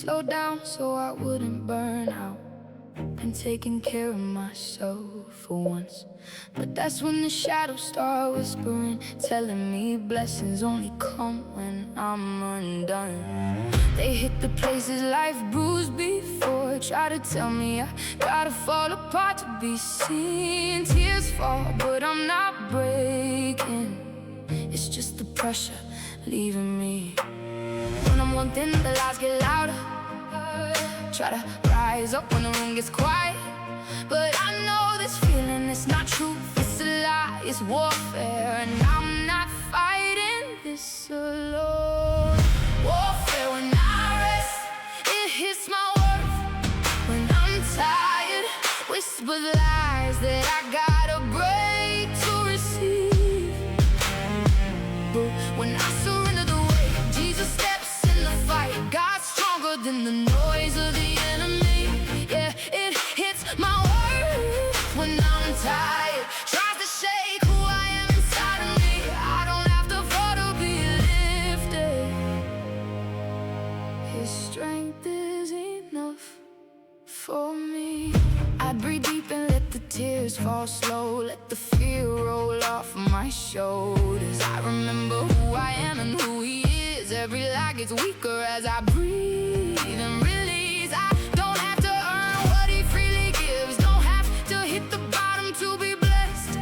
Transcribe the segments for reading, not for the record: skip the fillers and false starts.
slow down so I wouldn't burn out, and taking care of myself for once. But that's when the shadows start whispering, telling me blessings only come when I'm undone. They hit the places life bruised before, try to tell me I gotta fall apart to be seen. Tears fall, but I'm not breaking. It's just the pressure leaving me. When I'm wanting, the lies get louder. Try to rise up when the room gets quiet, but I know this feeling, it's not truth, it's a lie, it's warfare, and I'm not fighting this alone. Warfare when I rest, it hits my worth. When I'm tired, whisper lies that I gotta break to receive. But when I surrender the way, Jesus steps in the fight. God's stronger than the noise of the enemy. Yeah, it hits my worth when I'm tired. Tries to shake who I am inside of me. I don't have to fall to be lifted. His strength is enough for me. I breathe deep and let the tears fall slow. Let the fear roll off my shoulders. I remember who I am and who He is. Every lie gets weaker as I breathe and release. I don't have to earn what He freely gives. Don't have to hit the bottom to be blessed.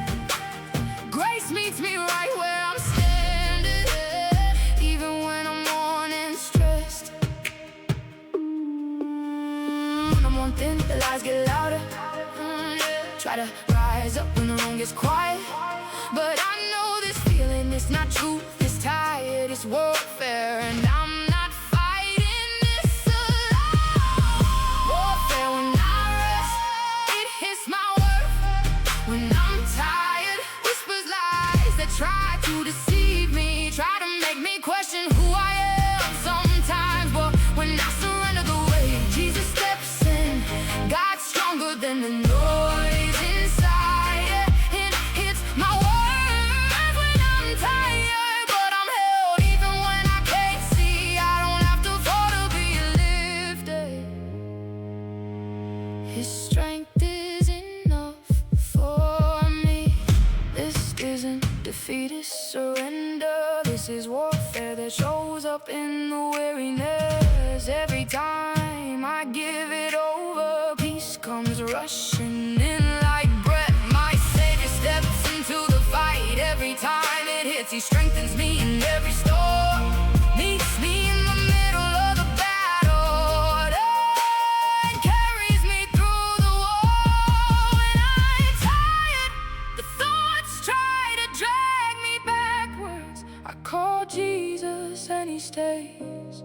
Grace meets me right where I'm standing, even when I'm worn and stressed. When I'm wanting, the lies get louder. Try to rise up when the room gets quiet, but I know this feeling, it's not truth, it's tired, it's warfare, and I'm not fighting this alone. Warfare when I rest, it hits my worth. When I'm tired, whispers lies that try to deceive me, try to make me question who I am sometimes. But when I surrender the way, Jesus steps in. God's stronger than the noise inside. It hits my worth when I'm tired, but I'm held even when I can't see. I don't have to fall to be lifted. His strength is enough for me. This isn't defeat, it's surrender. This is warfare that shows up in the weariness. Every time I give it over, peace comes rushing in like breath. My Savior steps into the fight. Every time it hits, He strengthens me in every storm. Meets me in the middle of the battle, and carries me through the war. When I'm tired, the thoughts try to drag me backwards. I call Jesus and He stays,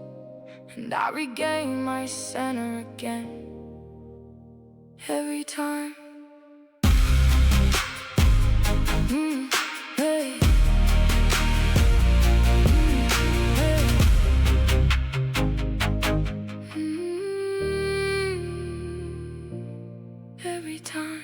and I regain my center again. Every time. Hey. Hey. Every time.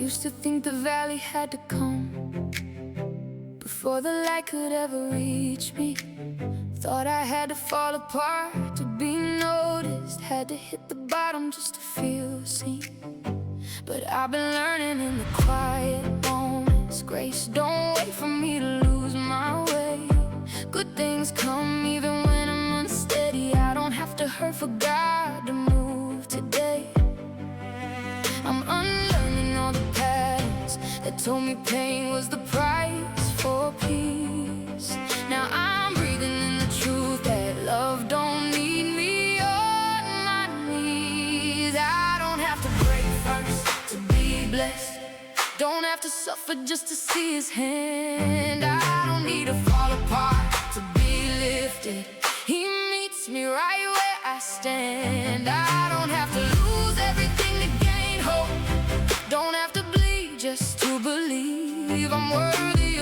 Used to think the valley had to come before the light could ever reach me. Thought I had to fall apart to be noticed, had to hit the bottom just to feel seen. But I've been learning in the quiet moments, grace don't wait for me to lose my way. Good things come even when I'm unsteady. I don't have to hurt for God to move today. I'm unlearning all the patterns that told me pain was the price for peace. Now I'm breathing in the truth that love don't need me on my knees. I don't have to break first to be blessed. Don't have to suffer just to see His hand. I don't need to fall apart to be lifted. He meets me right where I stand. I don't have to lose everything to gain hope. Don't have to bleed just to believe I'm worthy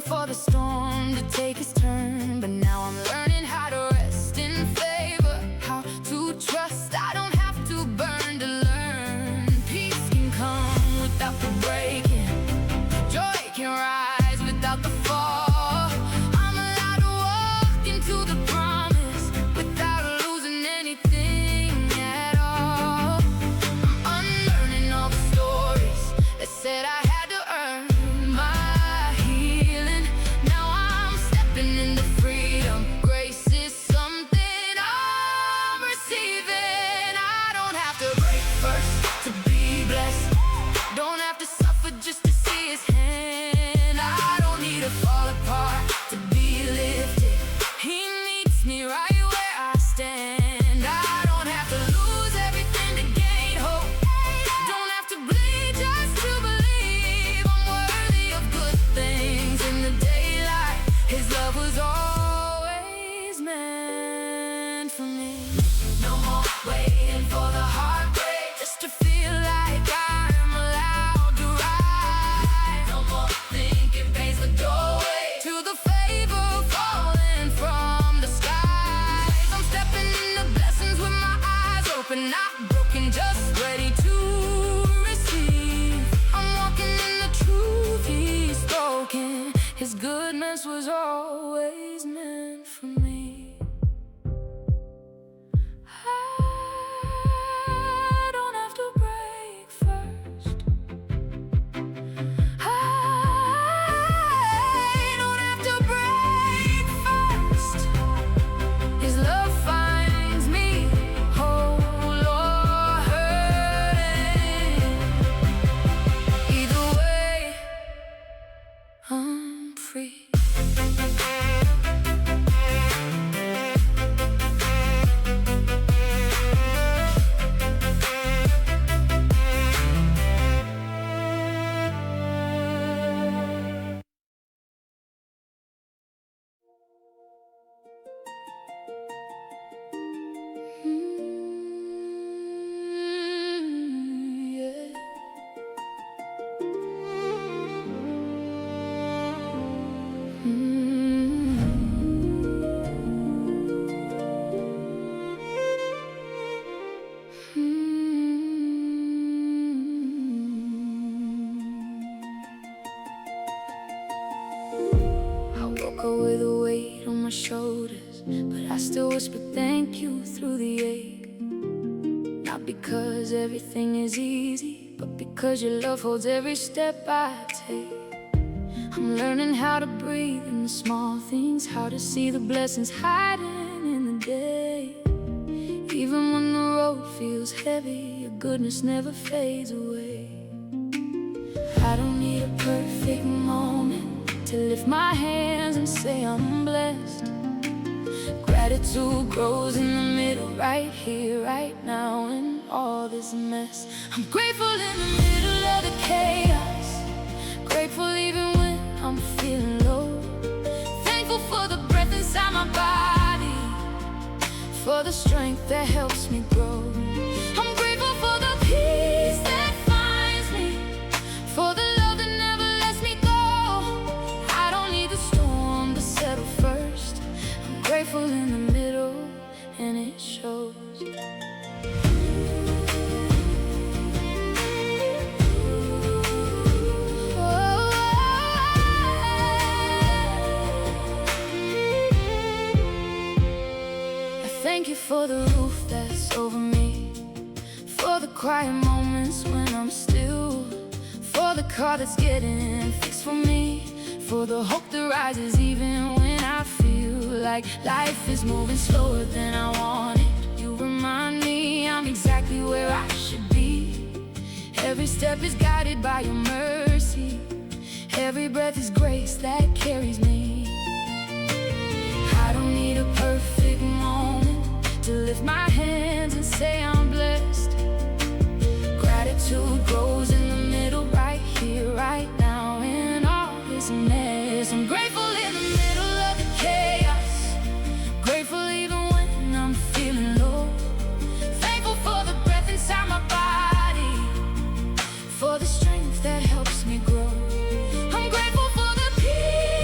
for the storm to take its turn, but now I'm learning how to rest in favor, how to trust. I don't have to burn to learn. Peace can come without the breaking, joy can rise without the fall. I'm allowed to walk into the promise without losing anything at all. I'm unlearning all the stories that said I had to earn my healing. Now I'm stepping into freedom. Grace is something I'm receiving. I don't have to break first to be blessed. Don't have to suffer just to see His hand. I don't need to fall apart to be lifted. He meets me right where I stand. I don't have to lose everything to gain hope. Don't have to bleed just to believe I'm worthy of good things in the daylight. His love was always meant for me. No more waiting for the heartbreak just to feel like I'm allowed to ride. No more thinking pain's the doorway to the favor falling from the skies. I'm stepping into blessings with my eyes open, not broken, just ready to receive. I'm walking in the truth He's spoken. His goodness was always meant for me. I don't have to break first. I don't have to break first. His love finds me whole or hurting. Either way, I'm free. Yeah. I woke up with a weight on my shoulders, but I still whisper thank you through the ache. Not because everything is easy, but because your love holds every step I take. I'm learning how to breathe in the small things, how to see the blessings hiding in the day. Even when the road feels heavy, your goodness never fades away. I don't need a perfect moment to lift my hands and say I'm blessed. Gratitude grows in the middle, right here, right now, in all this mess. I'm grateful in the middle of the chaos, grateful even when I'm feeling low. Thankful for the breath inside my body, for the strength that helps me grow. I'm grateful for the peace that finds me, for the love that never lets me go. I don't need the storm to settle first. I'm grateful in the middle, and it shows. Thank you for the roof that's over me, for the quiet moments when I'm still, for the car that's getting fixed for me, for the hope that rises even when I feel like life is moving slower than I want it. You remind me I'm exactly where I should be. Every step is guided by your mercy, every breath is grace that carries me. I don't need a perfect moment to lift my hands and say I'm blessed. Gratitude grows in the middle, right here, right now, in all this mess. I'm grateful in the middle of the chaos, grateful even when I'm feeling low. Thankful for the breath inside my body, for the strength that helps me grow. I'm grateful for the peace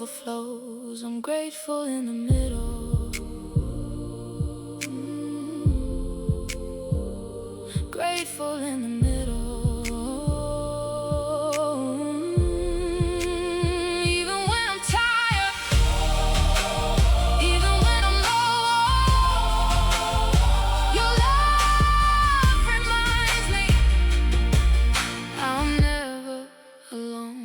overflows. I'm grateful in the middle. Grateful in the middle. Even when I'm tired, even when I'm low, your love reminds me I'm never alone.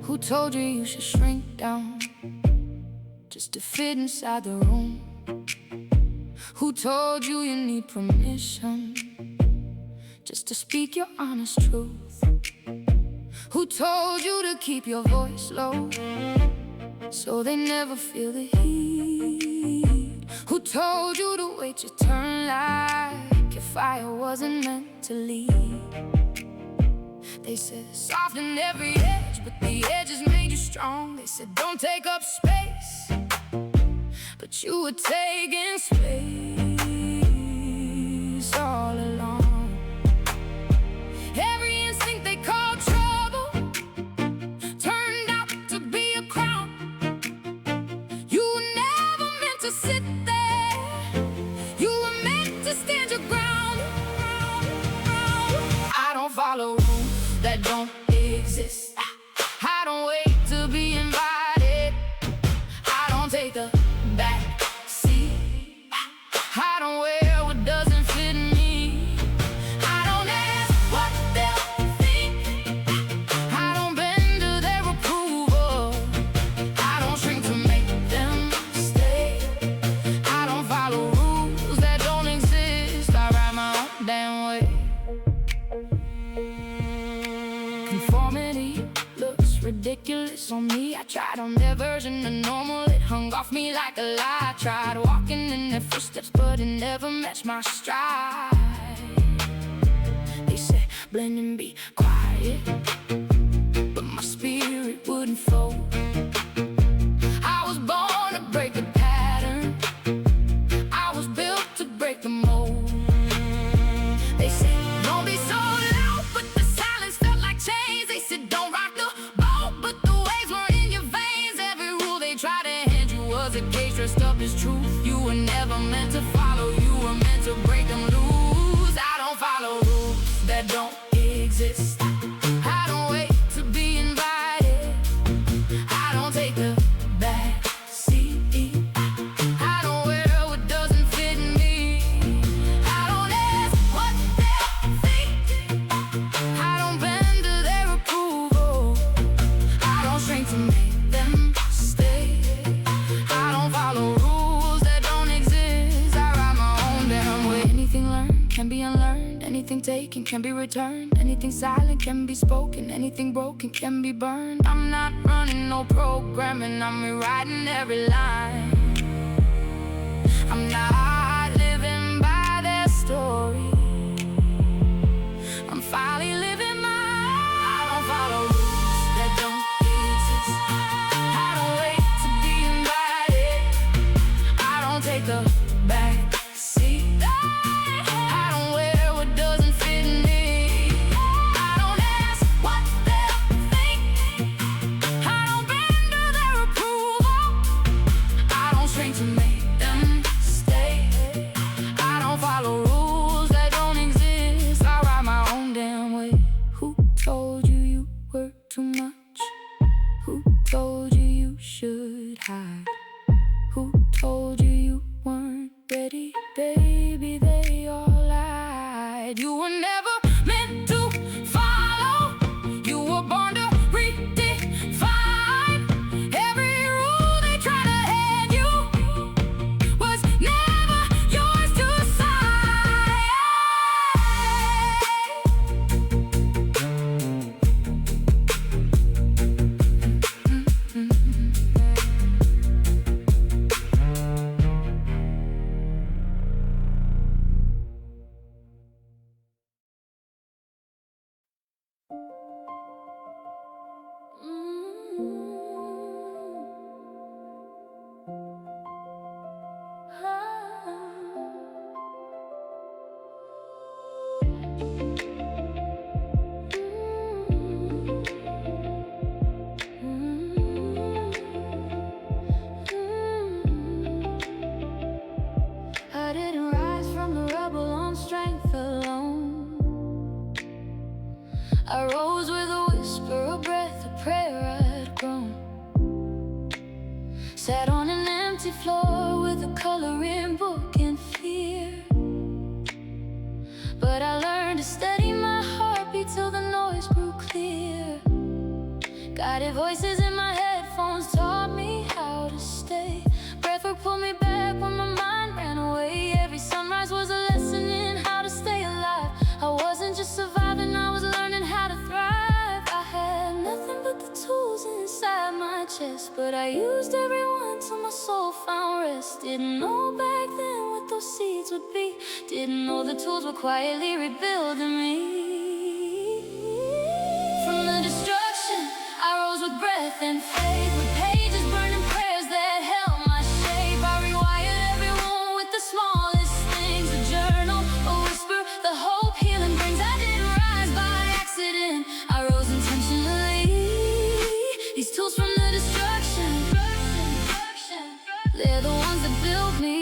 Who told you you should shrink down just to fit inside the room? Who told you you need permission just to speak your honest truth? Who told you to keep your voice low so they never feel the heat? Who told you to wait your turn like your fire wasn't meant to lead? They said soften every edge, but the edges made you strong. They said don't take up space, but you were taking space all along. Every instinct they called trouble turned out to be a crown. You were never meant to sit there, you were meant to stand your ground. I don't follow rules that don't exist. I don't wait to be invited. I don't take the back seat. I don't wear what doesn't fit me. I don't ask what they'll think. I don't bend to their approval. I don't shrink to make them stay. I don't follow rules that don't exist. I write my own damn way. Conformity looks ridiculous on me. I tried on their version of normal, it hung off me like a lie. I tried walking in their footsteps, but it never matched my stride. They said blend and be quiet, but my spirit wouldn't flow. I was born to break a pattern, I was built to break the mold. They said don't be so loud, but the silence felt like chains. They said don't rock the boat, but the waves weren't in your veins. Every rule they tried to hand you was a cage dressed up as truth. You were never meant to follow, you were meant to break them loose. I don't follow rules that don't exist. I don't wait to be invited. I don't take the back seat. I don't wear what doesn't fit me. I don't ask what they'll think. I don't bend to their approval. I don't shrink to make them stay. I don't follow rules that don't exist. I write my own damn way. Anything learned can be unlearned. Anything taken can be returned. Anything silent can be spoken. Anything broken can be burned. I'm not running no programming, I'm rewriting every line. I'm not living by their story, I'm finally living mine. I don't follow rules that don't exist. I don't wait to be invited. I don't take the back seat. I don't wear what doesn't fit me. I don't ask what they'll think. I don't bend to their approval. I don't shrink to make them stay. I don't follow rules that don't exist. I write my own damn way. Who told you you were too much? Who told you you should hide? Who told you you weren't ready? Baby, they all lied. You were never meant to follow, you were born to redefine. Every rule they try to hand you was never yours to sign. coloring book and fear. But I learned to steady my heartbeat till the noise grew clear. Guided voices in my headphones taught me how to stay. Breathwork pulled me back when my mind ran away. Every sunrise was a lesson in how to stay alive. I wasn't just surviving, I was learning how to thrive. I had nothing but the tools inside my chest, but I used every one till my soul found rest. Didn't know back then what those seeds would be. Didn't know the tools were quietly rebuilding me. From the destruction, I rose with breath and faith, with pages burning prayers that held my shape. I rewired every wound with the smallest things, a journal, a whisper, the hope healing brings. I didn't rise by accident, I rose intentionally. These tools from the destruction, they're the ones that built me.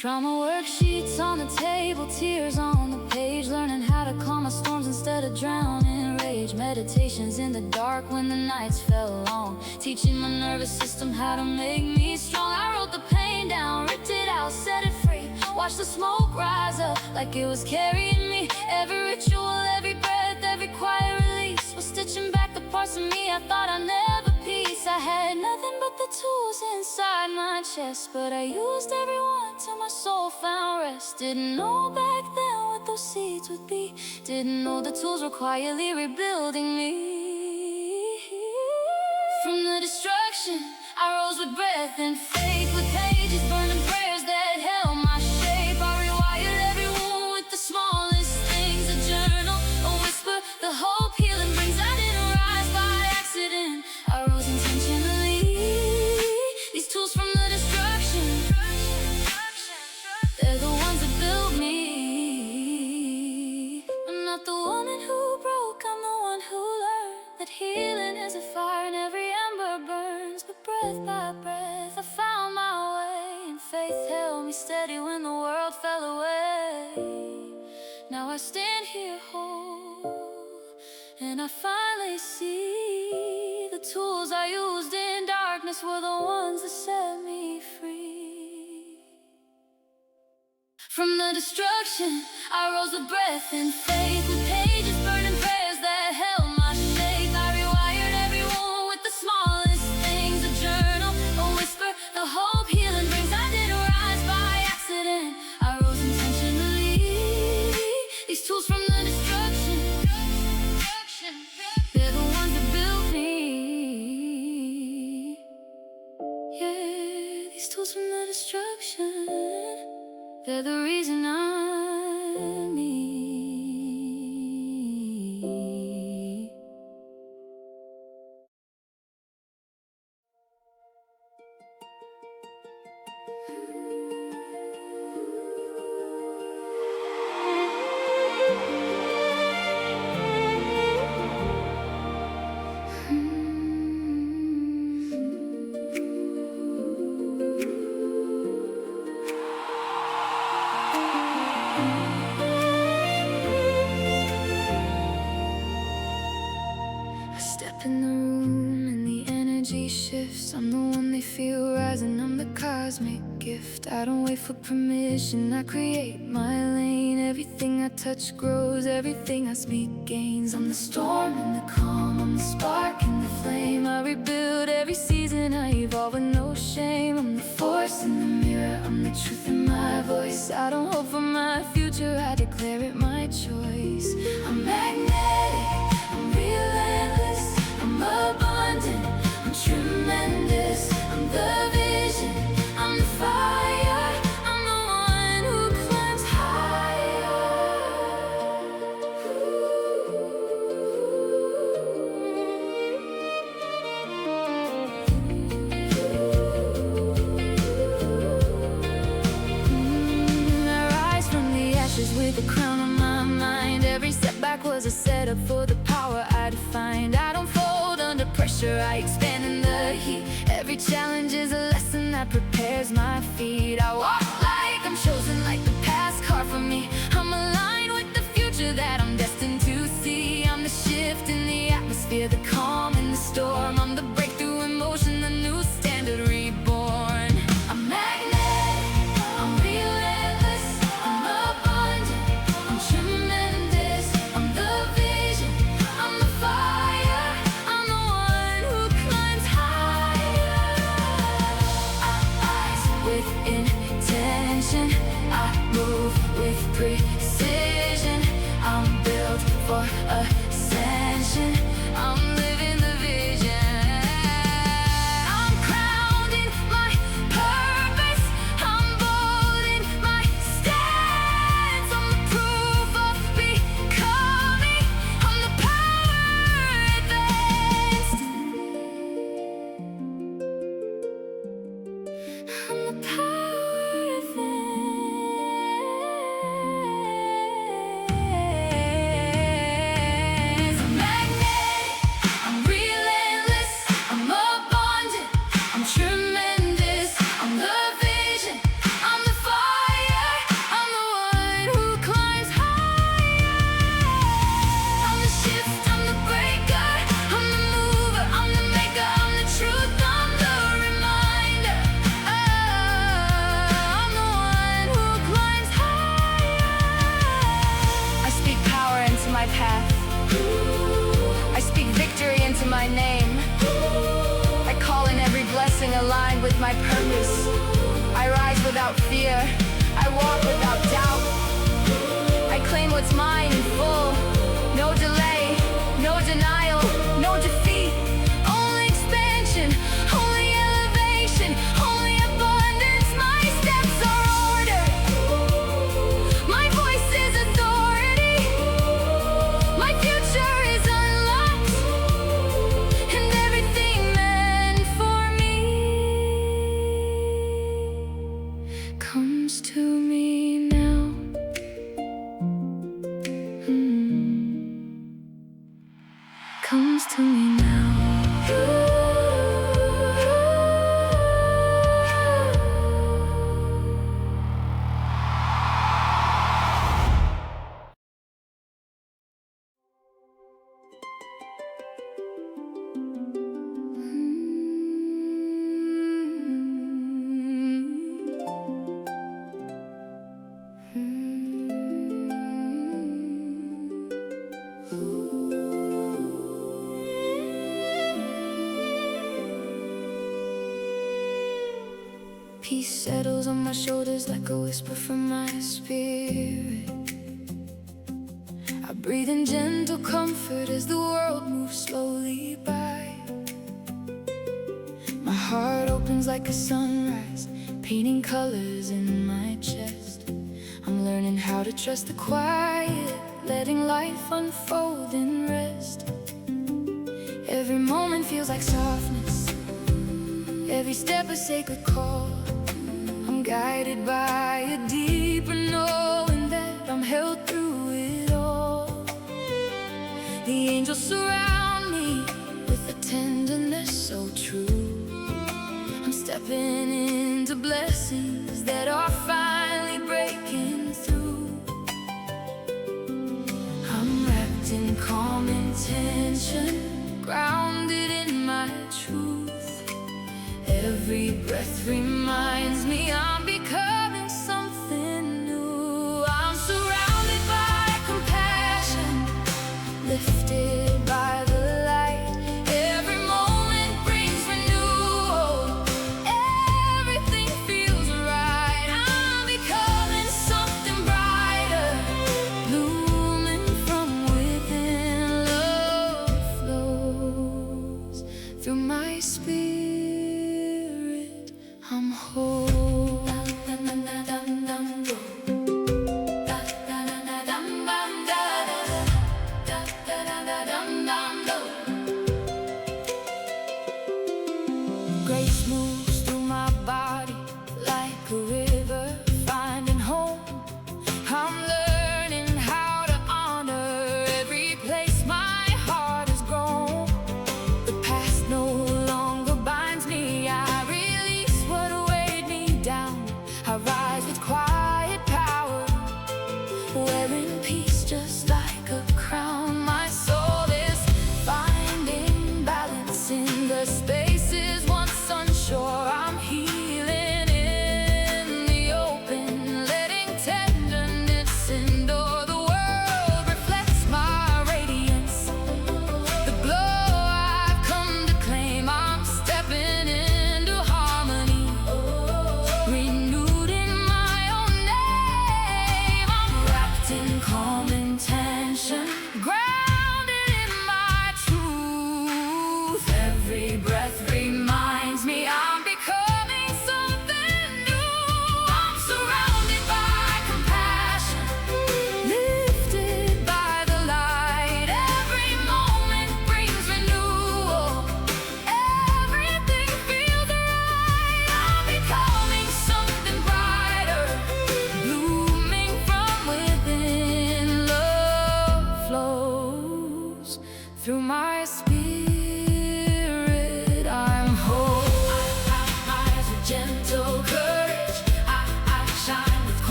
Trauma worksheets on the table, tears on the page, learning how to calm my storms instead of drowning rage. Meditations in the dark when the nights fell long, teaching my nervous system how to make me strong. I wrote the pain down, ripped it out, set it free. Watched the smoke rise up like it was carrying me. Every ritual, every breath, every quiet release was stitching back the parts of me I thought I'd never piece. I had nothing but the tools inside my chest, but I used every one till my soul found rest. Didn't know back then what those seeds would be. Didn't know the tools were quietly rebuilding me. From the destruction, I rose with breath and faith, with pages burning prayers that held my shape. I rewired every wound with the smallest things, a journal, a whisper, the hope healing brings. I didn't rise by accident, I rose intentionally. These tools from the destruction, they're the ones that built me. I'm not the woman who broke, I'm the one who learned that healing is a fire and every ember burns. But breath by breath I found my way, and faith held me steady when the world fell away. Now I stand here whole, and I finally see the tools I used in darkness were the ones that set me free. From the destruction, I rose with breath and faith, with pages burning prayers that held my shape. I rewired every wound with the smallest things, a journal, a whisper, the hope healing brings. I didn't rise by accident, I rose intentionally. These tools from the destruction, they're the ones that built me. Yeah, these tools from the destruction, they're the reason I'm me. Step in the room and the energy shifts. I'm the one they feel rising, I'm the cosmic gift. I don't wait for permission, I create my lane. Everything I touch grows, everything I speak gains. I'm the storm and the calm, I'm the spark and the flame. I rebuild every season, I evolve with no shame. I'm the force in the mirror, I'm the truth in my voice. I don't hope for my future, I declare it my choice. I'm magnetic, I'm relentless, I'm abundant, I'm tremendous. I'm the vision, I'm the fire, I'm the one who climbs higher. I rise from the ashes with a crown on my mind. Every setback was a setup for the power I defined. I don't fold under pressure, I expand in the heat. Every challenge is a lesson that prepares my feet. I walk like I'm chosen, like the past carved for me. I'm aligned with the future that I'm destined to see. I'm the shift in the atmosphere, the calm in the storm. I'm the breakthrough in motion, the new standard reborn. I'm the power within. I'm magnetic, I'm relentless, I'm abundant, I'm tremendous, I'm the vision, I'm the fire, I'm the one who climbs higher. I'm the shift, I'm the breaker, I'm the mover, I'm the maker, I'm the truth, I'm the reminder. I'm the one who climbs higher. I speak power into my path. I speak victory into my name. I call in every blessing aligned with my purpose. I rise without fear. I walk without doubt. I claim what's mine in full. No delay, no denial, no defeat. Only expansion, only elevation, only abundance. My steps are ordered. My voice is authority. My future is unlocked. And everything meant for me comes to me now. Comes to me now. Peace settles on my shoulders like a whisper from my spirit. I breathe in gentle comfort as the world moves slowly by. My heart opens like a sunrise, painting colors in my chest. I'm learning how to trust the quiet, letting life unfold in rest. Every moment feels like softness, every step a sacred call. I'm guided by a deeper knowing that I'm held through it all. The angels surround me with a tenderness so true. I'm stepping into blessings that are finally breaking through. I'm wrapped in calm intention, grounded in my truth. Every breath reminds me I'm becoming something new. I'm surrounded by compassion, lifted by the light. Every moment brings renewal. Everything feels right. I'm becoming something brighter, blooming from within. Love flows through my spirit. I'm whole.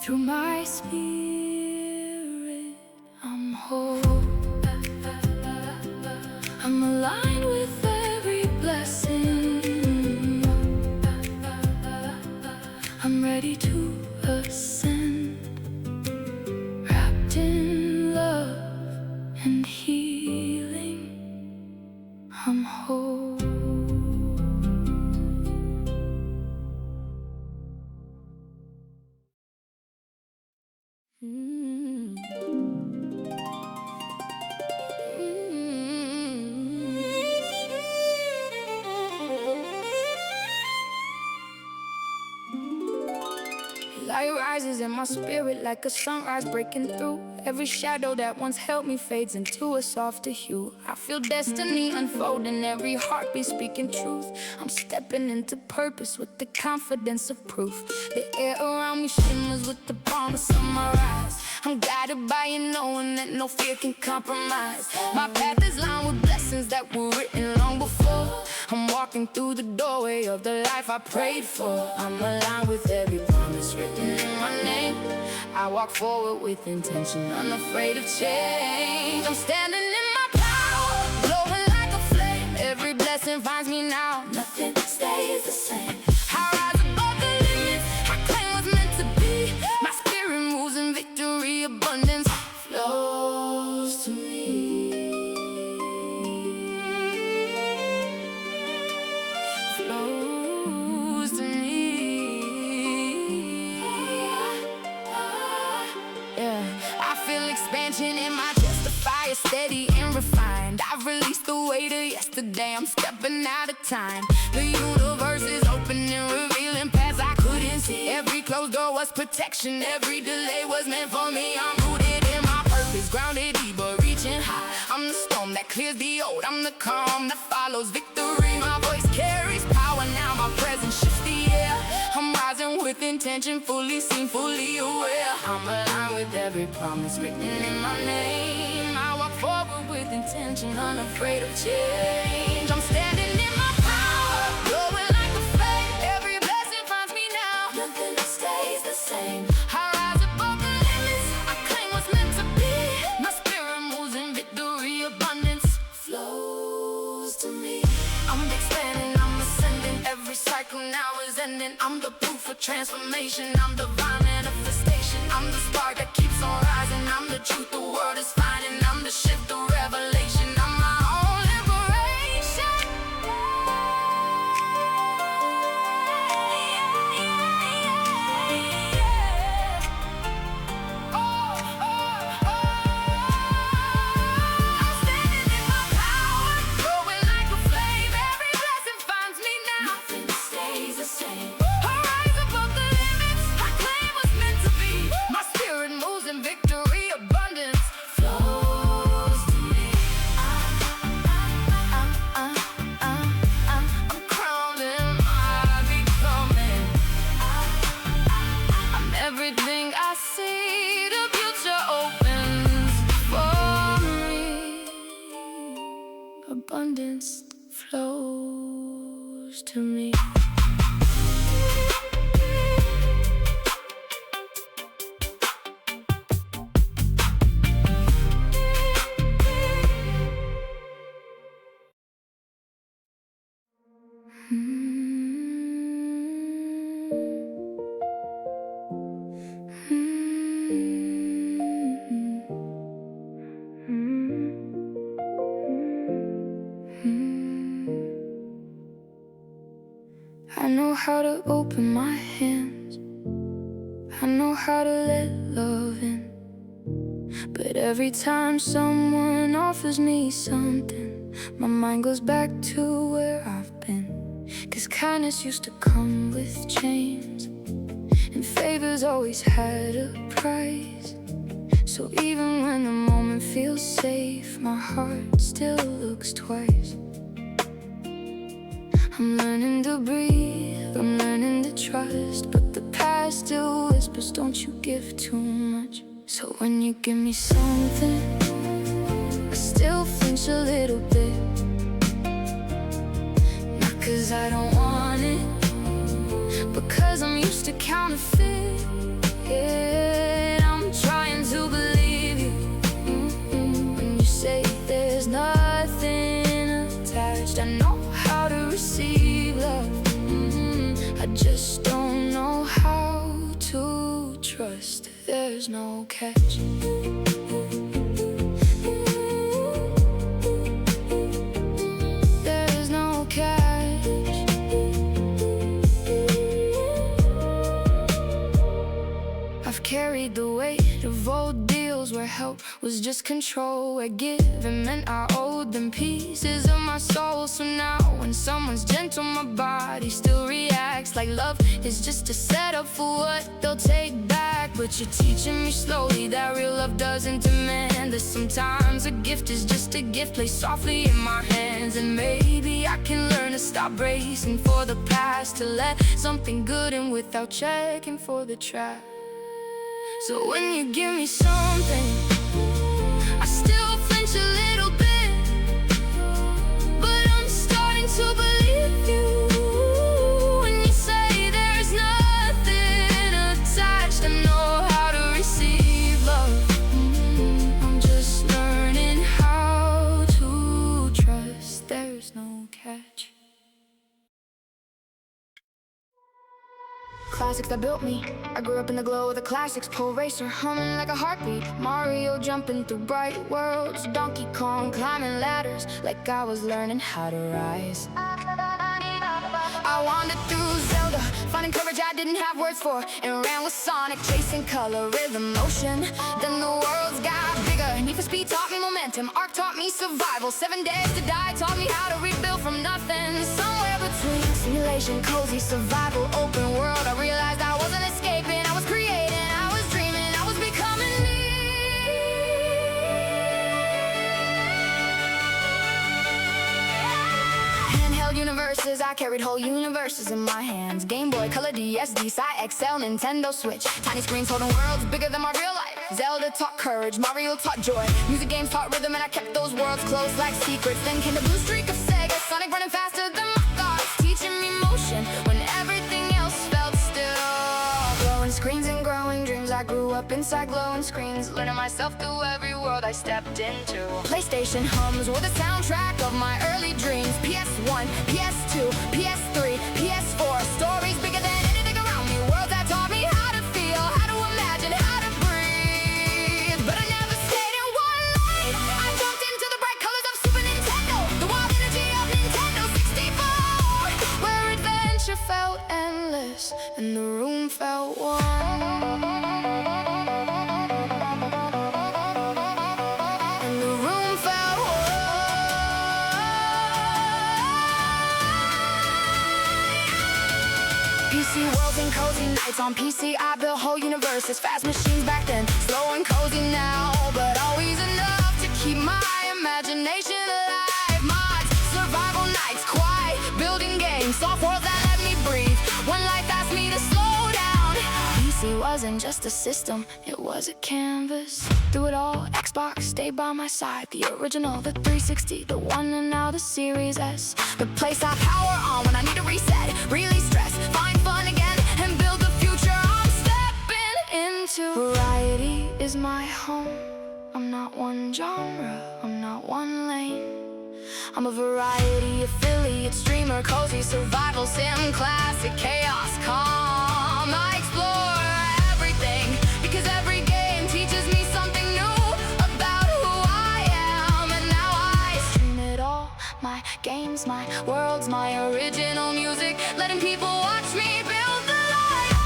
Through my spirit, I'm whole. I'm aligned with every blessing. I'm ready to ascend, wrapped in love and healing. I'm whole. Light rises in my spirit like a sunrise breaking through. Every shadow that once held me fades into a softer hue. I feel destiny unfolding, every heartbeat speaking truth. I'm stepping into purpose with the confidence of proof. The air around me shimmers with the promise of my rise. I'm guided by a knowing that no fear can compromise. My path is lined with blessings that were written long before. I'm walking through the doorway of the life I prayed for. I'm aligned with every promise written in my name. I walk forward with intention, unafraid of change. I'm standing in my power, glowing like a flame. Every blessing finds me now, nothing stays the same. I rise above the limits, I claim what's meant to be. My spirit moves in victory, abundance flows to me. Flows to me. Yeah, I feel expansion in my chest, the fire steady and refined. I've released the weight of yesterday, I'm stepping out of time. The universe is opening, revealing paths I couldn't see. Every closed door was protection, every delay was meant for me. I'm rooted in my purpose, grounded deep but reaching high. I'm the storm that clears the old, I'm the calm that follows victory. My voice carries power now, my presence shifts the air. I'm rising with intention, fully seen, fully aware. I'm aligned with every promise written in my name. I walk forward with intention, unafraid of change. I'm standing in my power, glowing like a flame. Every blessing finds me now, nothing stays the same. I rise above the limits, I claim what's meant to be. My spirit moves in victory, abundance flows to me. I'm expanding, I'm ascending, every cycle now is ending. I'm the proof of transformation, I'm divine manifestation. I'm the spark that keeps on rising, I'm the truth the world is finding. I'm the shift, the revelation, I'm my own liberation. I'm standing in my power, glowing like a flame. Every blessing finds me now, nothing stays the same. I rise above the limits, I claim what's meant to be. My spirit moves in victory, abundance flows to me. I'm crowned in my becoming. I'm everything I see, the future opens for me. Abundance flows to me. I know how to open my hands, I know how to let love in. But every time someone offers me something, my mind goes back to where I've been. 'Cause kindness used to come with chains, and favors always had a price. So even when the moment feels safe, my heart still looks twice. I'm learning to breathe, I'm learning to trust, but the past still whispers, don't you give too much. So when you give me something, I still flinch a little bit. Not 'cause I don't want it, but 'cause I'm used to counterfeit. it. I'm trying to believe you when you say there's nothing attached. I know how to receive love, I just don't know how to trust. There's no catch. There's no catch. I've carried the weight of old deals where help was just control, where giving meant I owed them pieces of my soul. So now when someone's gentle, my body still reacts like love is just a setup for what they'll take back. But you're teaching me slowly that real love doesn't demand that sometimes a gift is just a gift placed softly in my hands. And maybe I can learn to stop bracing for the past, to let something good in without checking for the trash. So when you give me something, I still flinch a little bit, but I'm starting to believe you when you say there's nothing attached. I know how to receive love, I'm just learning how to trust. There's no catch. Classics that built me. I grew up in the glow of the classics. Pro Racer humming like a heartbeat. Mario jumping through bright worlds. Donkey Kong climbing ladders like I was learning how to rise. I wandered through Zelda, finding courage I didn't have words for, and ran with Sonic, chasing color, rhythm, motion. Then the worlds got bigger. Need for Speed taught me momentum. Arc taught me survival. 7 Days to Die taught me how to rebuild from nothing. Somewhere between simulation, cozy survival, open world, I realized I wasn't escaping. I was creating, I was dreaming, I was becoming me. Handheld universes, I carried whole universes in my hands. Game Boy, Color, DS, XL, Nintendo Switch. Tiny screens holding worlds bigger than my real life. Zelda taught courage, Mario taught joy. Music games taught rhythm, and I kept those worlds close like secrets. Then came the blue streak of Sega, Sonic running faster than my thoughts, teaching me motion when everything else felt still. Glowing screens and growing dreams, I grew up inside glowing screens, learning myself through every world I stepped into. PlayStation hums were the soundtrack of my early dreams. PS1, PS2, PS3, PS4, stories bigger than anything around me. Worlds that taught me how to feel, how to imagine, how to breathe. But I never stayed in one lane. I jumped into the bright colors of Super Nintendo, the wild energy of Nintendo 64, where adventure felt endless and the room felt warm. And the room felt PC worlds and cozy nights. On PC I built whole universes. Fast machines back then, slow and cozy now, but always enough to keep my imagination alive. Mods, survival nights, quiet, building games, soft worlds that let me breathe when life asked me to slow down. PC wasn't just a system, it was a canvas. Through it all, Xbox stayed by my side. The original, the 360, the one and now the Series S. The place I power on when I need to reset, release stress, find fun again, and build the future I'm stepping into. Variety is my home. I'm not one genre, I'm not one lane. I'm a variety affiliate, streamer, cozy, survival, sim, classic, chaos, calm. I explore everything because every game teaches me something new about who I am. And now I stream it all, my games, my worlds, my original music, letting people watch me build the life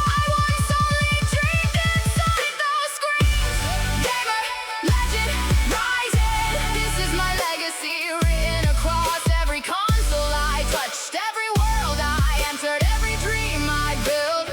I once only dreamed inside those screens. Gamer, legend, rising, this is my legacy, written across every console I touched, every world I entered, every dream I built.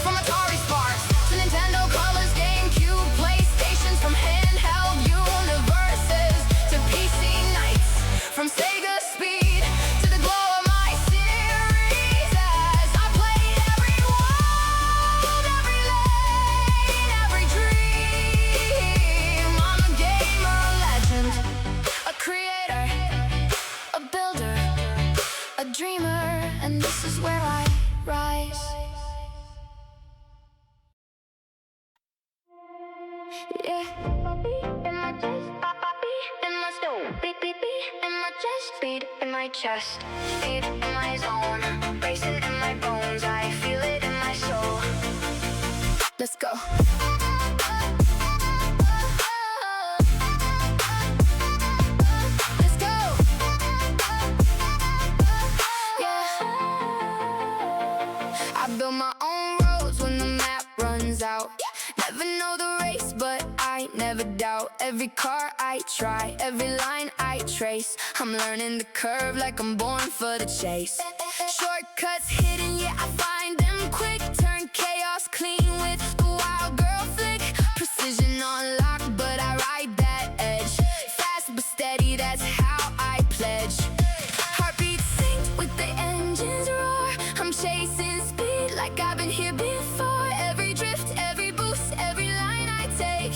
From Atari Sparks to Nintendo Colors, GameCube, PlayStations, from handheld universes to PC nights, from Sega Speed to the glow of my series. As I played every world, every lane, every dream. I'm a gamer legend, a creator, a builder, a dreamer, and this is where I rise. Yeah, in my chest, in my soul, beat, beat, beat, in my chest, beat in my chest, beat in my zone, racing in my bones, I feel it in my soul. Let's go. Let's go. Yeah. I build my own roads when the map runs out. Never know the race, but I never doubt. Every car I try, every line I trace, I'm learning the curve like I'm born for the chase. Shortcuts hidden, yeah, I find them quick. Turn chaos clean with the wild girl flick. Precision on lock, but I ride that edge. Fast but steady, that's how I pledge. Heartbeat synced with the engine's roar. I'm chasing speed like I've been here before. Every drift, every boost, every line I take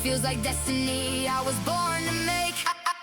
feels like destiny I was born to make.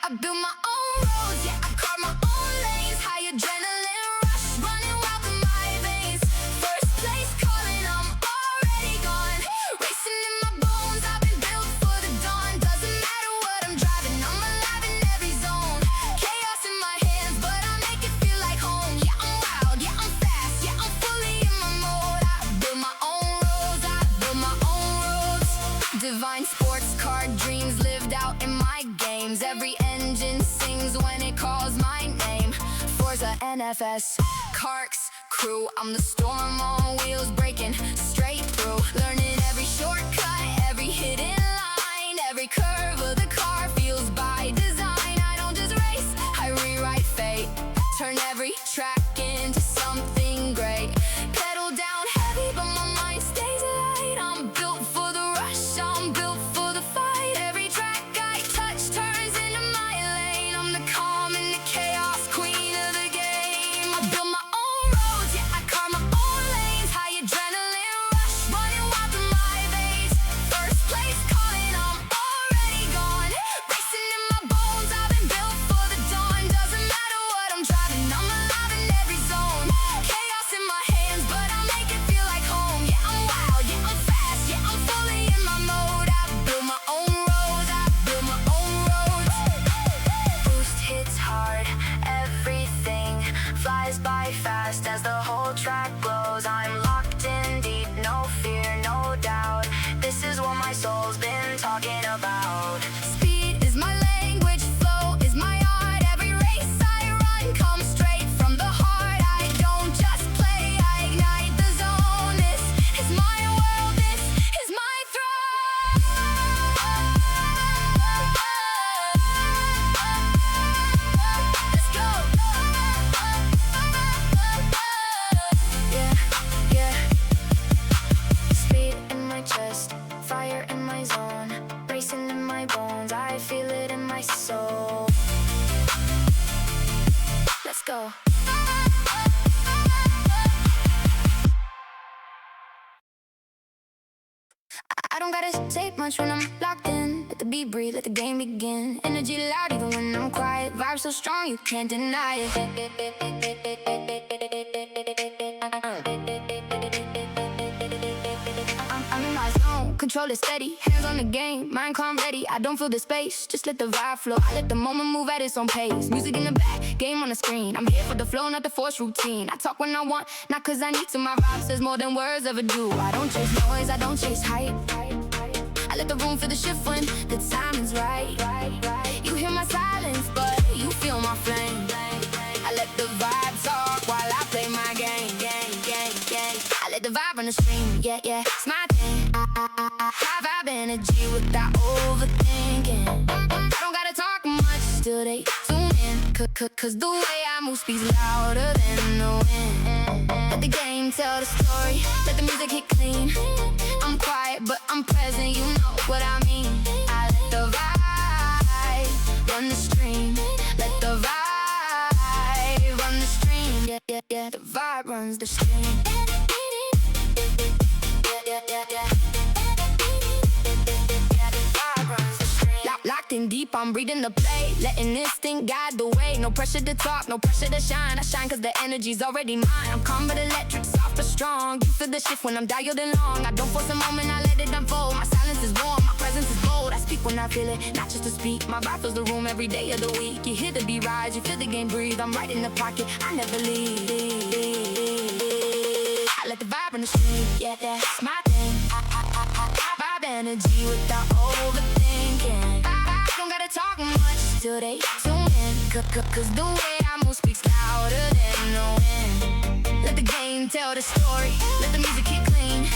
I build my own roads, yeah, I carve my own lanes. High adrenaline rush, running wild through my veins. First place calling, I'm already gone. Racing in my bones, I've been built for the dawn. Doesn't matter what I'm driving, I'm alive in every zone. Chaos in my hands, but I make it feel like home. Yeah, I'm wild, yeah, I'm fast, yeah, I'm fully in my mode. I build my own roads, I build my own roads. Divine sports car dreams lived out in my games. Every engine sings when it calls my name. Forza NFS, Karks crew, I'm the storm on wheels breaking straight through. Learning every shortcut, every hidden line. Every curve of the car feels by design. I don't just race, I rewrite fate. Turn every track into something great. Pedal down heavy, but my mind stays light. I'm built for the rush, I'm built for the fight. Every track I touch turns into my lane. I'm the calm and the chaos, queen of the game. I build my own roads, yeah, I carve my own lanes. High adrenaline rush, running wild through my veins. First place calling, I'm already gone. Racing in my bones, I've been built for the dawn. Doesn't matter what I'm driving, I'm alive in every zone. Chaos in my hands, but I make it feel like home. Yeah, I'm wild, yeah, I'm fast, yeah, I'm fully in my mode. I build my own roads, I build my own roads. Boost hits hard, everything flies by fast as the whole track blows. I'm locked in deep, no fear, no doubt. This is what my soul's been talking about. Speed is my language, flow is my art. Every race I run comes straight from the heart. I don't just play, I ignite the zone. This is my world, this is my throne. Let's go. Yeah, yeah. Speed in my chest, fire in my zone, racing in my bones, I feel it in my soul. Let's go. I don't gotta say much when I'm locked in. Let the beat breathe, let the game begin. Energy loud even when I'm quiet. Vibe so strong you can't deny it. I'm in my zone, control it steady. Hands on the game, mind calm ready. I don't feel the space, just let the vibe flow. I let the moment move at its own pace. Music in the back, game on the screen. I'm here for the flow, not the forced routine. I talk when I want, not cause I need to. My vibe says more than words ever do. I don't chase noise, I don't chase hype. I let the room feel the shift when the time is right. You hear my silence, but you feel my flame. I let the vibe talk while I play my game. I let the vibe run the stream, yeah, it's my thing. High vibe energy without overthinking. I don't gotta talk much, still they tune in. Cause the way I move speaks louder than the wind. Let the game tell the story, let the music hit clean. I'm quiet but I'm present, you know what I mean. I let the vibe run the stream. Let the vibe run the stream. Yeah, the vibe runs the stream. Yeah. Locked in deep, I'm reading the play, letting instinct guide the way. No pressure to talk, no pressure to shine. I shine cause the energy's already mine. I'm calm but electric, soft soft but strong. You feel the shift when I'm dialed in long. I don't force a moment, I let it unfold. My silence is warm, my presence is bold. I speak when I feel it, not just to speak. My vibe fills the room every day of the week. You hear the beat rise, you feel the game breathe. I'm right in the pocket, I never leave. I let the vibe run the stream, yeah, that's my thing. Vibe energy without overthinking. I don't gotta talk much till they tune in. Cause the way I move speaks louder than the wind. Let the game tell the story, let the music hit clean.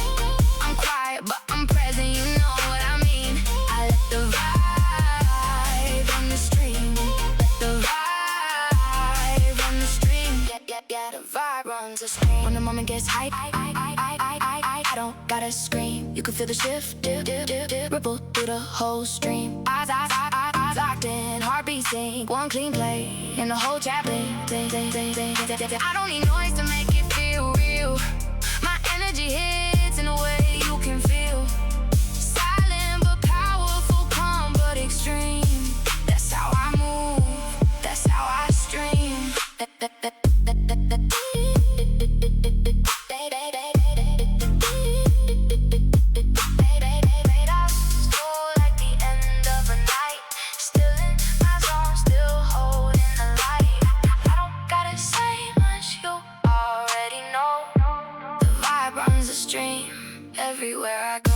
I'm quiet but I'm present, you know what I mean. I let the vibe run the stream. Let the vibe run the stream. Yeah, the vibe runs the stream. When the moment gets hype, I don't gotta scream. You can feel the shift, ripple through the whole stream. Eyes locked in, heartbeat sync. One clean play, and the whole trap lit. I don't need noise to make it feel real. My energy hits in a way you can feel. Silent but powerful, calm but extreme. That's how I move, that's how I stream. Everywhere I go.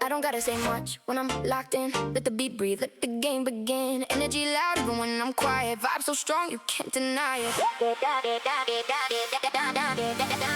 I don't gotta say much when I'm locked in. Let the beat breathe, let the game begin. Energy loud even when I'm quiet. Vibe so strong you can't deny it.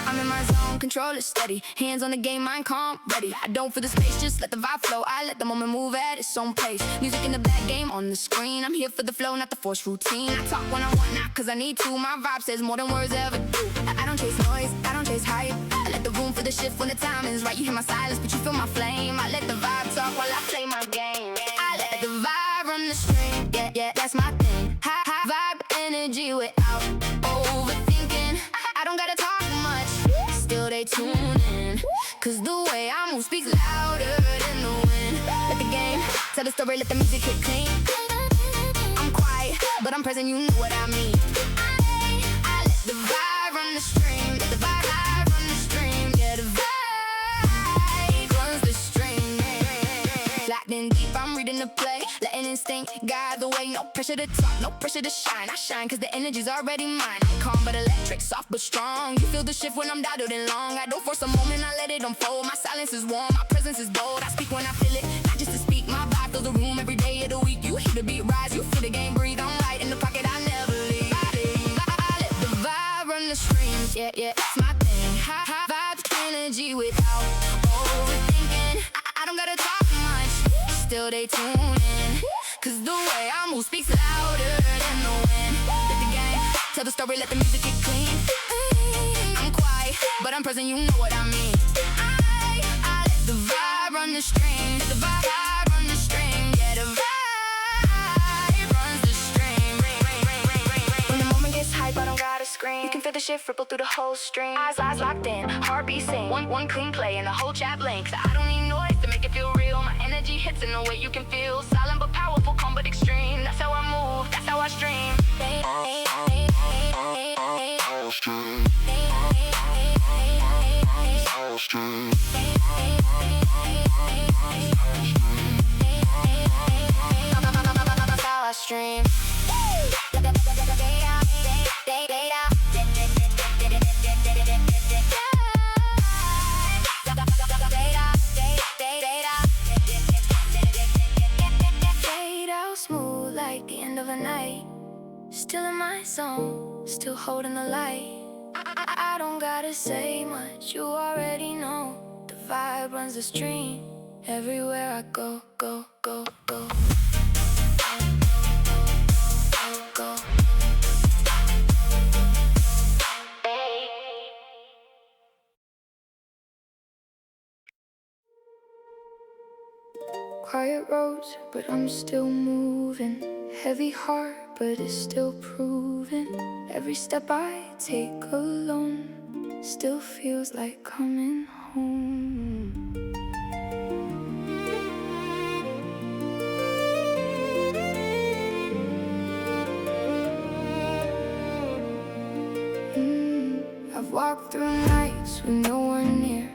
I'm in my zone, control is steady. Hands on the game, mind calm, ready. I don't feel the space, just let the vibe flow. I let the moment move at its own pace. Music in the back, game on the screen. I'm here for the flow, not the forced routine. I talk when I want, not cause I need to. My vibe says more than words ever do. I don't chase noise, I don't chase hype. I let the room for the shift when the time is right. You hear my silence, but you feel my flame. I let the vibe talk while I play my game. I let the vibe run the stream. Yeah, that's my thing. High vibe energy without overthinking. I don't gotta talk much, still they tune in. Cause the way I move speaks louder than the wind. Let the game tell the story, let the music hit clean. I'm quiet, but I'm present, you know what I mean. I let the vibe run the stream. Let the vibe run the stream. Yeah, the vibe runs the stream. Locked in deep, I'm reading the play. Letting instinct guide the way. No pressure to talk, no pressure to shine. I shine cause the energy's already mine. Calm but electric, soft but strong. You feel the shift when I'm dialed in long. I don't force a moment, I let it unfold. My silence is warm, my presence is bold. I speak when I feel it, not just to speak. My vibe fills the room every day of the week. You hear the beat rise, you feel the game breathe. I'm right in the pocket, I never leave. I let the vibe run the streams. Yeah, that's my thing. High vibes, energy without overthinking. I don't gotta talk much, still they tune in. Cause the way I move speaks louder than the wind. Let the game tell the story, let the music get clean. I'm quiet, but I'm present, you know what I mean. I let the vibe run the stream. Let the vibe run the stream. Yeah, the vibe runs the stream. When the moment gets hype, I don't gotta scream. You can feel the shift ripple through the whole stream. Eyes locked in, heartbeat sync. One clean play and the whole chat blinks. I don't need noise to make it feel real. My energy hits in a way you can feel. Silent but powerful, calm but extreme. That's how I move, that's how I stream. That's how I stream. Smooth like the end of a night. Still in my zone, still holding the light. I don't gotta say much, you already know. The vibe runs the stream. Everywhere I go, go, go, go. Go. Quiet roads, but I'm still moving. Heavy heart, but it's still proven. Every step I take alone still feels like coming home. I've walked through nights with no one near,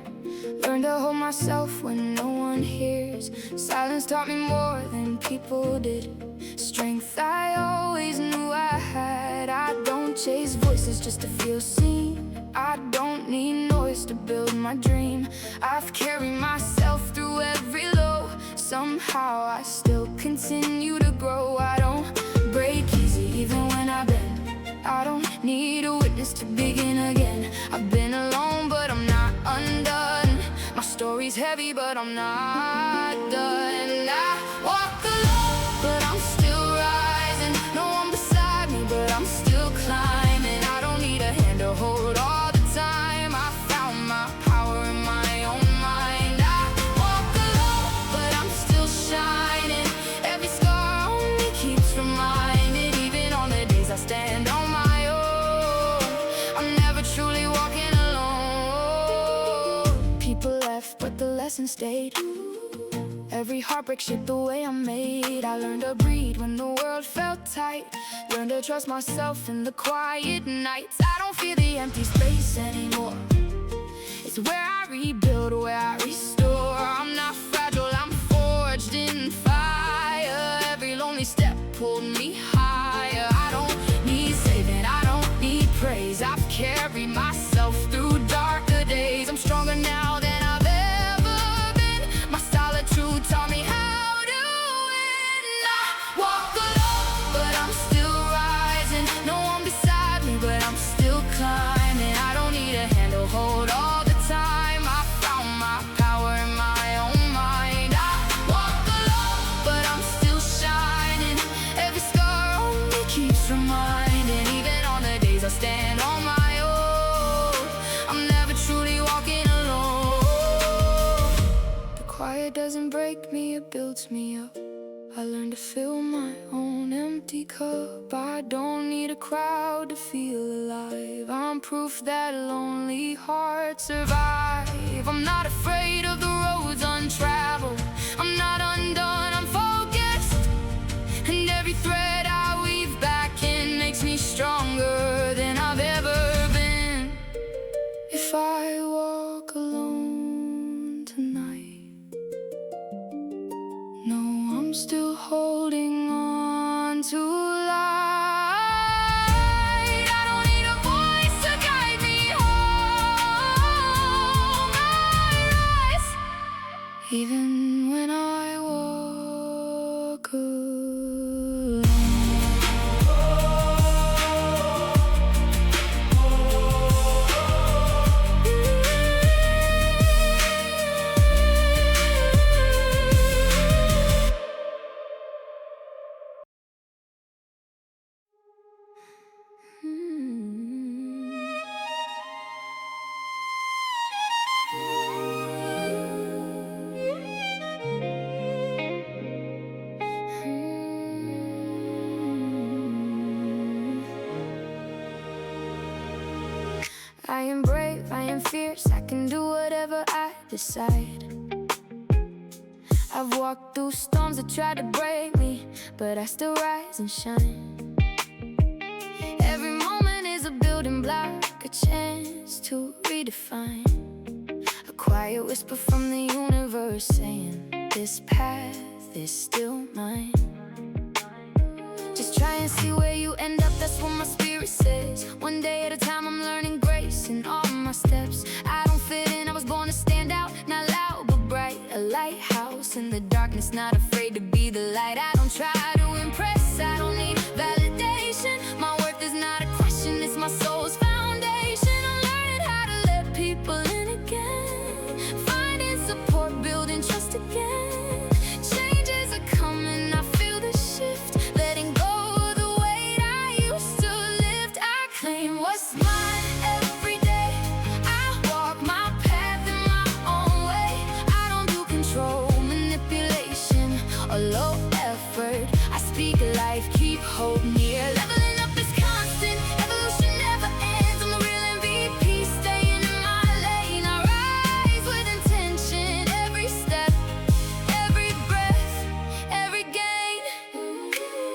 learned to hold myself when no one hears. Silence taught me more than people did. Strength I always knew I had. I don't chase voices just to feel seen. I don't need noise to build my dream. I've carried myself through every low. Somehow I still continue to grow. I don't break easy even when I bend. I don't need a witness to begin again. I've been alone, but I'm not undone. My story's heavy, but I'm not done. I walk alone, but I'm still rising. No one beside me, but I'm still climbing. I don't need a hand to hold all the time. I found my power in my own mind. I walk alone, but I'm still shining. Every scar on me keeps reminding. Even on the days I stand on my own, I'm never truly walking alone. People left, but the lesson stayed. Every heartbreak shaped the way I'm made. I learned to breathe when the world felt tight. Learned to trust myself in the quiet nights. I don't fear the empty space anymore. It's where I rebuild, where I restore. I'm not fragile, I'm forged in fire. Every lonely step pulled me higher. I don't need saving, I don't need praise. I've carried myself through darker days. I'm stronger now than I've ever been. My solitude taught me how to win. I walk alone, but I'm still rising. No one beside me, but I'm still climbing. I don't need a hand to hold all the time. I found my power in my own mind. I walk alone, but I'm still shining. Every scar on me keeps reminding. Even on the days I stand on my own, I'm never truly walking alone. The quiet doesn't break me, it builds me up. I learned to fill my own empty cup. I don't need a crowd to feel alive. I'm proof that lonely hearts survive. I'm not afraid of the roads untraveled. I'm not undone, I'm focused. And every thread I weave back in makes me stronger than I've ever been. If I walk alone tonight, no, I'm still holding on to light. I don't need a voice to guide me home. I rise, even when I walk alone. I am brave, I am fierce, I can do whatever I decide. I've walked through storms that tried to break me, but I still rise and shine. Every moment is a building block, a chance to redefine. A quiet whisper from the universe saying, this path is still mine. Just try and see where you end up, that's what my spirit says. One day at a time I'm learning grace in all my steps. I don't fit in, I was born to stand out. Not loud but bright, a lighthouse in the darkness. Not afraid to be the light. I don't try to impress, I don't need validation. My worth is not a question, it's my soul's foundation. I'm learning how to let people in again. Finding support, building trust again. Changes are coming, I feel the shift. Letting go of the weight I used to lift. I claim what's mine every day. I walk my path in my own way. I don't do control, manipulation, or low effort. hope near. Leveling up is constant, evolution never ends. I'm the real MVP, staying in my lane. I rise with intention, every step, every breath, every gain.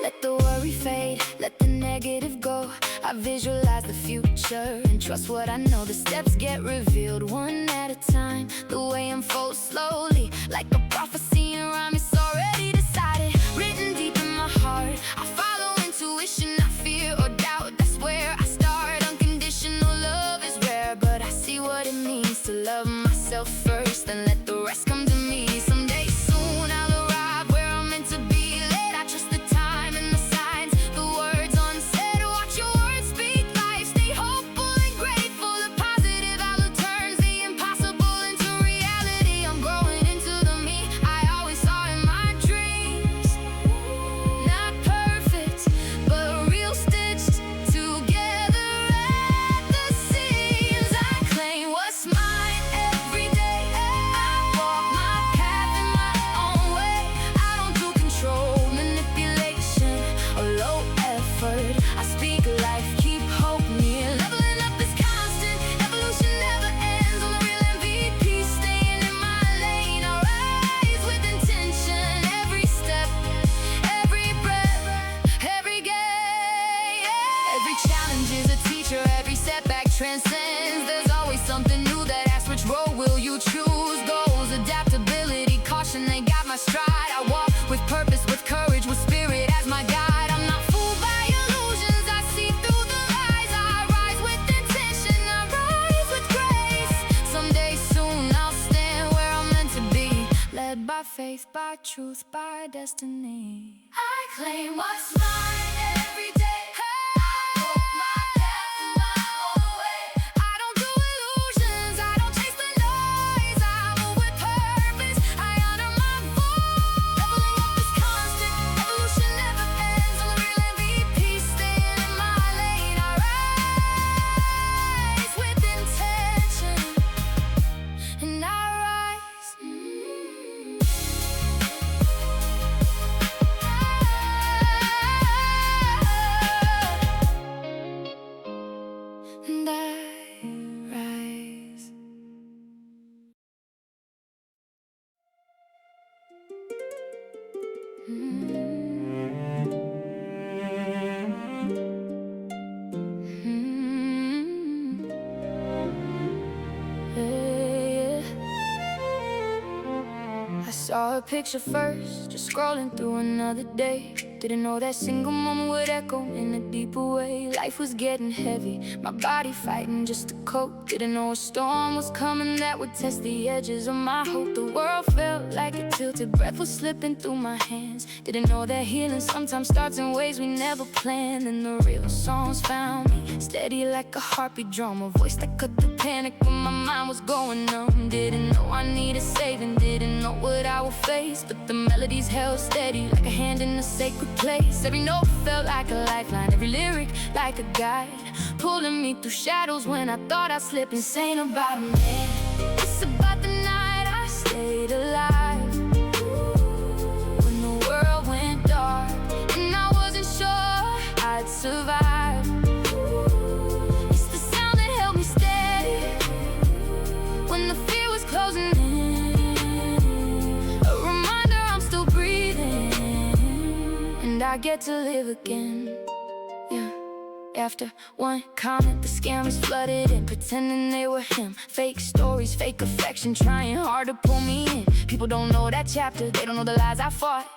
Let the worry fade, let the negative go. I visualize the future and trust what I know. The steps get revealed one at a time. The way unfolds slowly, like a prophecy in rhyme. It's already decided, written deep in my heart. I follow intuition, not fear or doubt. That's where I start. Unconditional love is rare, but I see what it means to love myself first and let the rest come to me. Someday soon I'll arrive where I'm meant to be. Let I trust the time and the signs, the words unsaid. Watch your words speak life. Stay hopeful and grateful. The positive outlook turns the impossible into reality. I'm growing into the me I always saw in my dreams. Not perfect, but real, stitched together at the seams. I claim what's mine every day. I walk my path in my own way. I don't do control, manipulation, or low effort. I speak life, keep hope near. Leveling up is constant, evolution never ends. I'm the real MVP, staying in my lane. I rise with intention, every step, every breath, every gain. Every challenge is a teacher, every setback transcends. There's always something new that asks, which road will you choose? Goals, adaptability, caution, they got my stride. I walk with purpose, with courage, with spirit as my guide. I'm not fooled by illusions, I see through the lies. I rise with intention, I rise with grace. Someday soon I'll stand where I'm meant to be, led by faith, by truth, by destiny. I claim what's mine every day. I walk my path in my own way. I don't do illusions, I don't chase the noise. I move with purpose, I honor my voice. Leveling up is constant, evolution never ends. I'm the real MVP, staying in my lane. I rise with intention, and I rise. And I rise. I saw a picture first, just scrolling through another day. Didn't know that single moment would echo in a deeper way. Life was getting heavy, my body fighting just to cope. Didn't know a storm was coming that would test the edges of my hope. The world felt like a tilted, breath was slipping through my hands. Didn't know that healing sometimes starts in ways we never planned. And the real songs found me, steady like a heartbeat drum, a voice that cut the panic when my mind was going numb. Didn't know I needed saving, didn't know what I would face, but the melodies held steady like a hand in a sacred place. Every note felt like a lifeline, every lyric like a guide, pulling me through shadows when I thought I'd slip. Insane about a man, it's about the night I stayed alive. When the world went dark and I wasn't sure I'd survive. It's the sound that held me steady when the fear was closing in. A reminder I'm still breathing, and I get to live again. Yeah. After one comment, the scammers flooded in, pretending they were him. Fake stories, fake affection, trying hard to pull me in. People don't know that chapter, they don't know the lies I fought.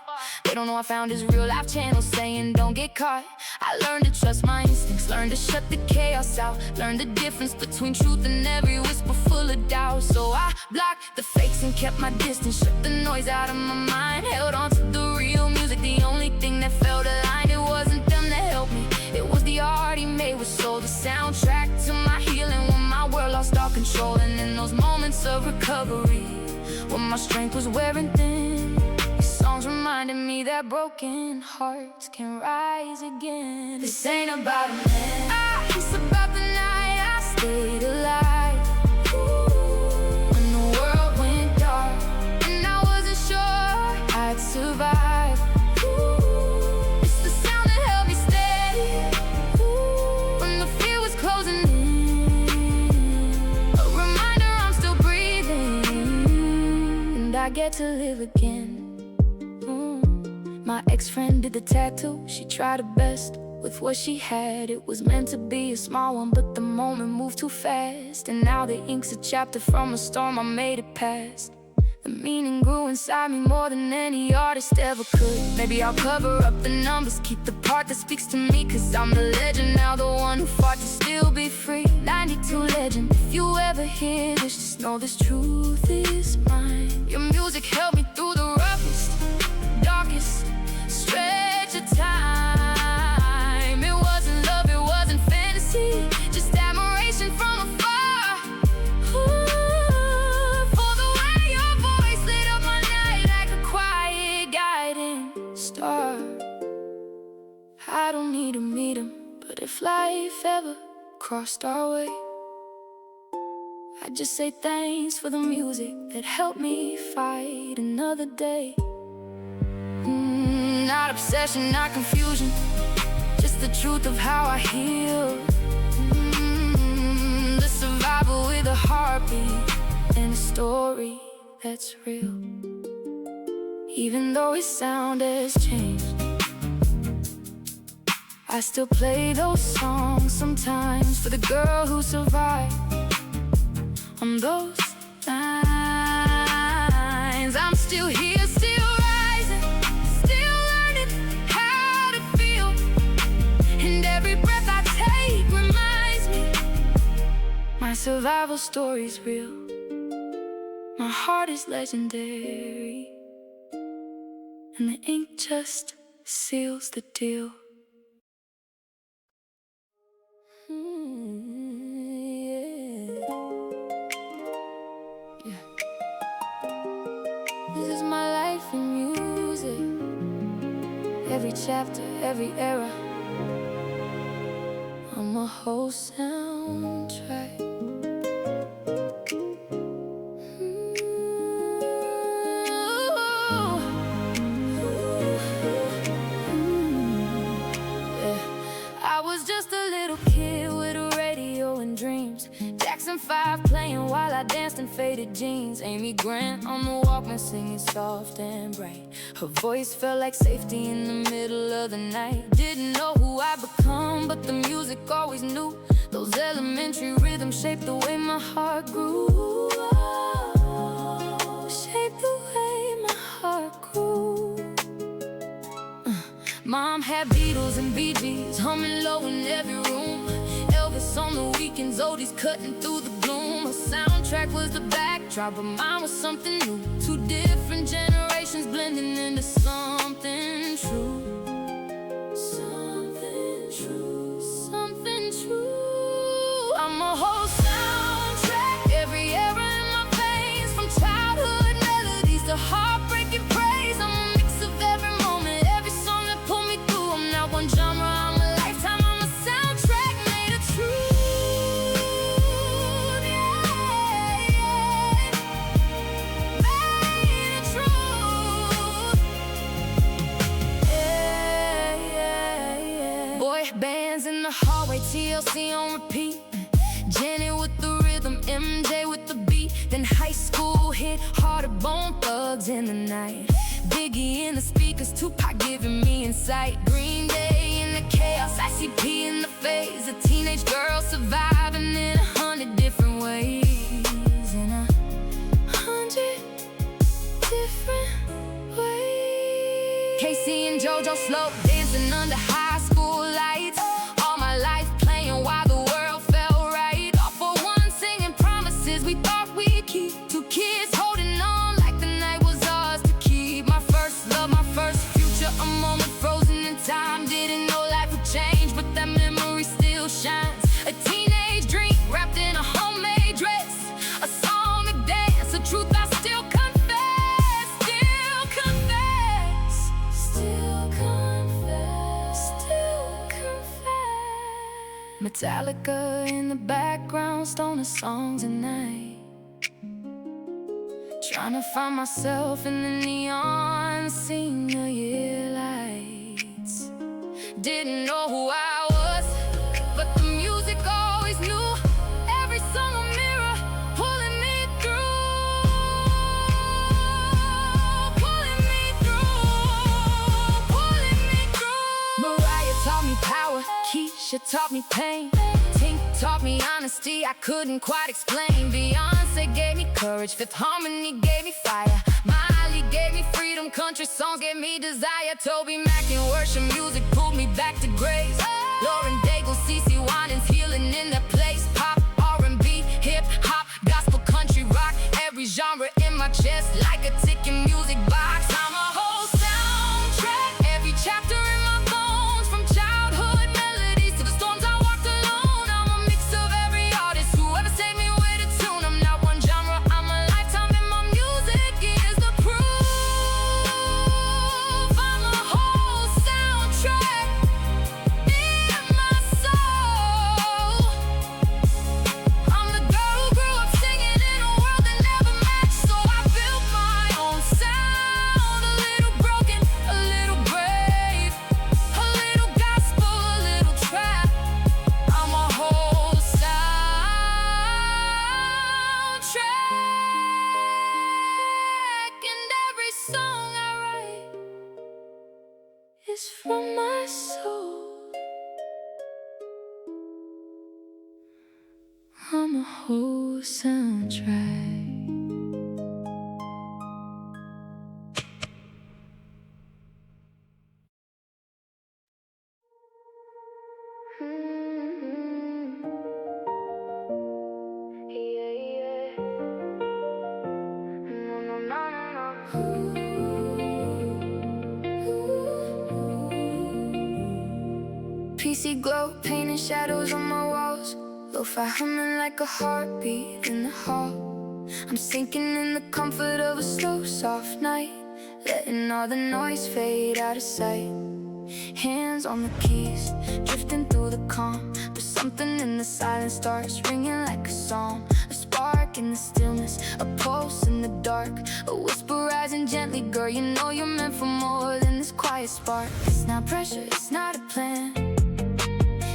They don't know I found his real life channel saying don't get caught. I learned to trust my instincts, learned to shut the chaos out, learned the difference between truth and every whisper full of doubt. So I blocked the fakes and kept my distance, shut the noise out of my mind, held on to the real music, the only thing that felt aligned. It wasn't them that helped me, it was the art he made with soul, the soundtrack to my healing when my world lost all control. And in those moments of recovery, when my strength was wearing thin, these songs reminded me that broken hearts can rise again. This ain't about a man, it's about the night I stayed alive. When the world went dark and I wasn't sure I'd survive. It's the sound that held me get to live again. My ex-friend did the tattoo. She tried her best with what she had. It was meant to be a small one, but the moment moved too fast. And now the ink's a chapter from a storm I made it past. The meaning grew inside me more than any artist ever could. Maybe I'll cover up the numbers, keep the part that speaks to me, 'cause I'm the legend now, the one who fought to still be free. 92 legend, if you ever hear this, just know this truth is mine. Your music helped me through the roughest, darkest stretch of time. It wasn't love, it wasn't fantasy, just admiration from afar. Ooh, for the way your voice lit up my night like a quiet guiding star. I don't need to meet him, but if life ever crossed our way, I'd just say thanks for the music that helped me fight another day. Not obsession, not confusion, just the truth of how I heal. The survivor with a heartbeat and a story that's real. Even though his sound has changed, I still play those songs sometimes for the girl who survived. On those lines, I'm still here, still rising, still learning how to feel. And every breath I take reminds me my survival story's real. My heart is legendary, and the ink just seals the deal. This is my life in music. Every chapter, every era, I'm a whole soundtrack. I was just a little kid with a radio and dreams. Jackson 5 playing while I danced in faded jeans. Amy Grant on the Walkman singing soft and bright. Her voice felt like safety in the middle of the night. Didn't know who I'd become, but the music always knew. Those elementary rhythms shaped the way my heart grew. Oh, shaped the way my heart grew. Mom had Beatles and Bee Gees humming low in every room. Elvis on the weekends, oldies cutting through the gloom. A soundtrack was the backdrop, but mine was something new. Two different generations blending into something true. Something true, something true. I'm a whole soundtrack, every era in my veins. From childhood melodies to heartbreaking praise. I'm a mix of every moment, every song that pulled me through. I'm not one genre, I'm a lifetime, I'm a soundtrack made of truth. Yeah, yeah. Made of truth. Yeah, yeah, yeah. Boy bands in the hallway, TLC on repeat. Janet with the rhythm, MJ with the beat. Then high school hit harder, Bone Thugs in the night. Biggie in the speakers, Tupac giving me insight. Green Day in the chaos, ICP in the phase. A teenage girl surviving in 100 different ways. In 100 different ways. Casey and JoJo slow dancing under high school lights. All my life playing while the world felt right. All for one singing promises we thought we'd keep. Two kids holding on like the night was ours to keep. My first love, my first future, a moment frozen in time. Didn't know life would change, but that memory still shines. A teenage dream wrapped in a homemade dress. A song, a dance, a truth I still confess. Still confess. Still confess. Still confess. Metallica in the background, stoner songs at night. Trying to find myself in the neon scene of your lights. Didn't know who I was, but the music always knew. Every song a mirror pulling me through. Usher taught me pain, Tink taught me honesty I couldn't quite explain. Beyonce gave me courage, Fifth Harmony gave me fire, Miley gave me freedom, country songs gave me desire. Toby Mac and worship music pulled me back to grace. Lauren Daigle, CeCe Winans healing in their place. Pop, R&B, hip-hop, gospel, country, rock, every genre in my chest like a ticking music box. I'm a whole soundtrack, every chapter in my bones, from childhood melodies to the storms I walked alone. I'm a mix of every artist who ever saved me with a tune. I'm not one genre, I'm a lifetime, and my music is the proof. I'm a whole soundtrack in my soul. I'm the girl who grew up singing in a world that never matched, so I built my own sound. A little broken, a little brave, a little gospel, a little trap. I'm a whole soundtrack, and every song I write is from my soul. I'm a whole soundtrack. PC glow, painting shadows on my walls, lo-fi humming like a heartbeat in the hall. I'm sinking in the comfort of a slow, soft night, letting all the noise fade out of sight. Hands on the keys, drifting through the calm, but something in the silence starts ringing like a song. A spark in the stillness, a pulse in the dark, a whisper rising gently. Girl, you know you're meant for more than this quiet spark. It's not pressure, it's not a plan,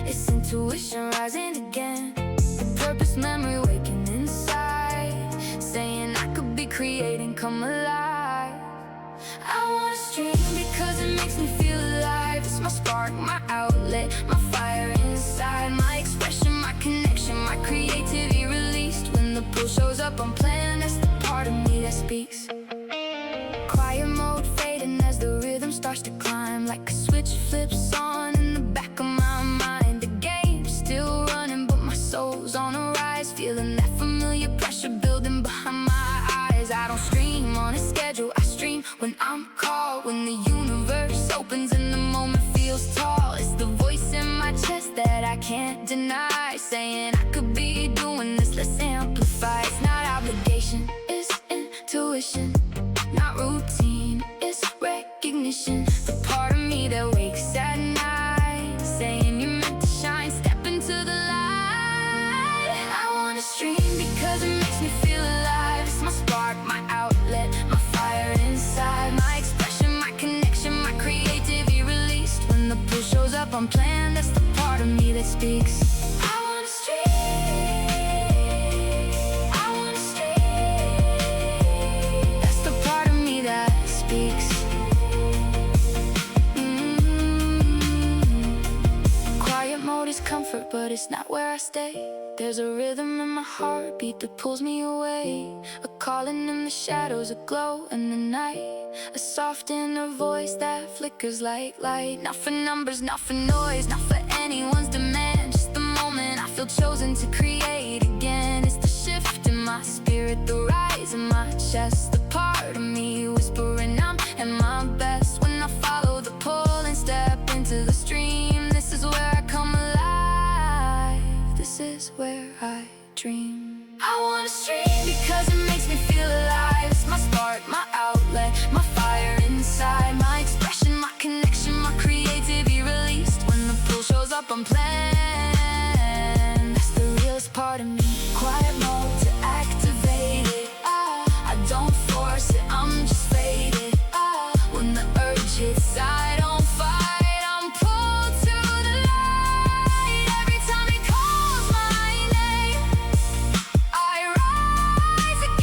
it's intuition rising again. A purpose memory waking inside, saying I could be creating, come alive. I wanna stream because it makes me feel alive. It's my spark, my outlet, my fire inside, my expression, my connection, my creativity released. When the pull shows up, I'm playing, that's the part of me that speaks. Quiet mode fading as the rhythm starts to climb, like a switch flips on in the back of my mind. The game's still running, but my soul's on a rise, feeling that familiar pressure building behind my eyes. I don't stream on a schedule, I stream when I'm called, when the universe opens and the moment feels tall. It's the voice in my chest that I can't deny, saying I could be doing this, let's amplify. It's not obligation, it's intuition, not routine, it's recognition. The part of me that wakes at night, saying you're meant to shine, step into the light. I wanna stream because it makes me feel alive. It's my spark, my outlet, my fire inside, my expression, my connection, my creativity released. When the pull shows up, I'm playing, that's the part of me that speaks. I wanna stream, I wanna stream, that's the part of me that speaks. Quiet mode is comfort, but it's not where I stay. There's a rhythm in my heartbeat that pulls me away, a calling in the shadows, a glow in the night, a soft inner voice that flickers like light. Not for numbers, not for noise, not for anyone's demand, just the moment I feel chosen to create again. It's the shift in my spirit, the rise in my chest, the part of me whispering I'm at my best. When I follow the pull and step into the stream, this is where I come alive, this is where I dream. I wanna stream because it makes me feel alive. It's my spark, my outlet, my fire inside, my expression, my connection, my creativity released. When the pull shows up, I'm playing, that's the realest part of me. Quiet mode to activate it, I don't force it, I'm just faded. When the urge hits, I don't fight, I'm pulled to the light. Every time he calls my name, I rise again.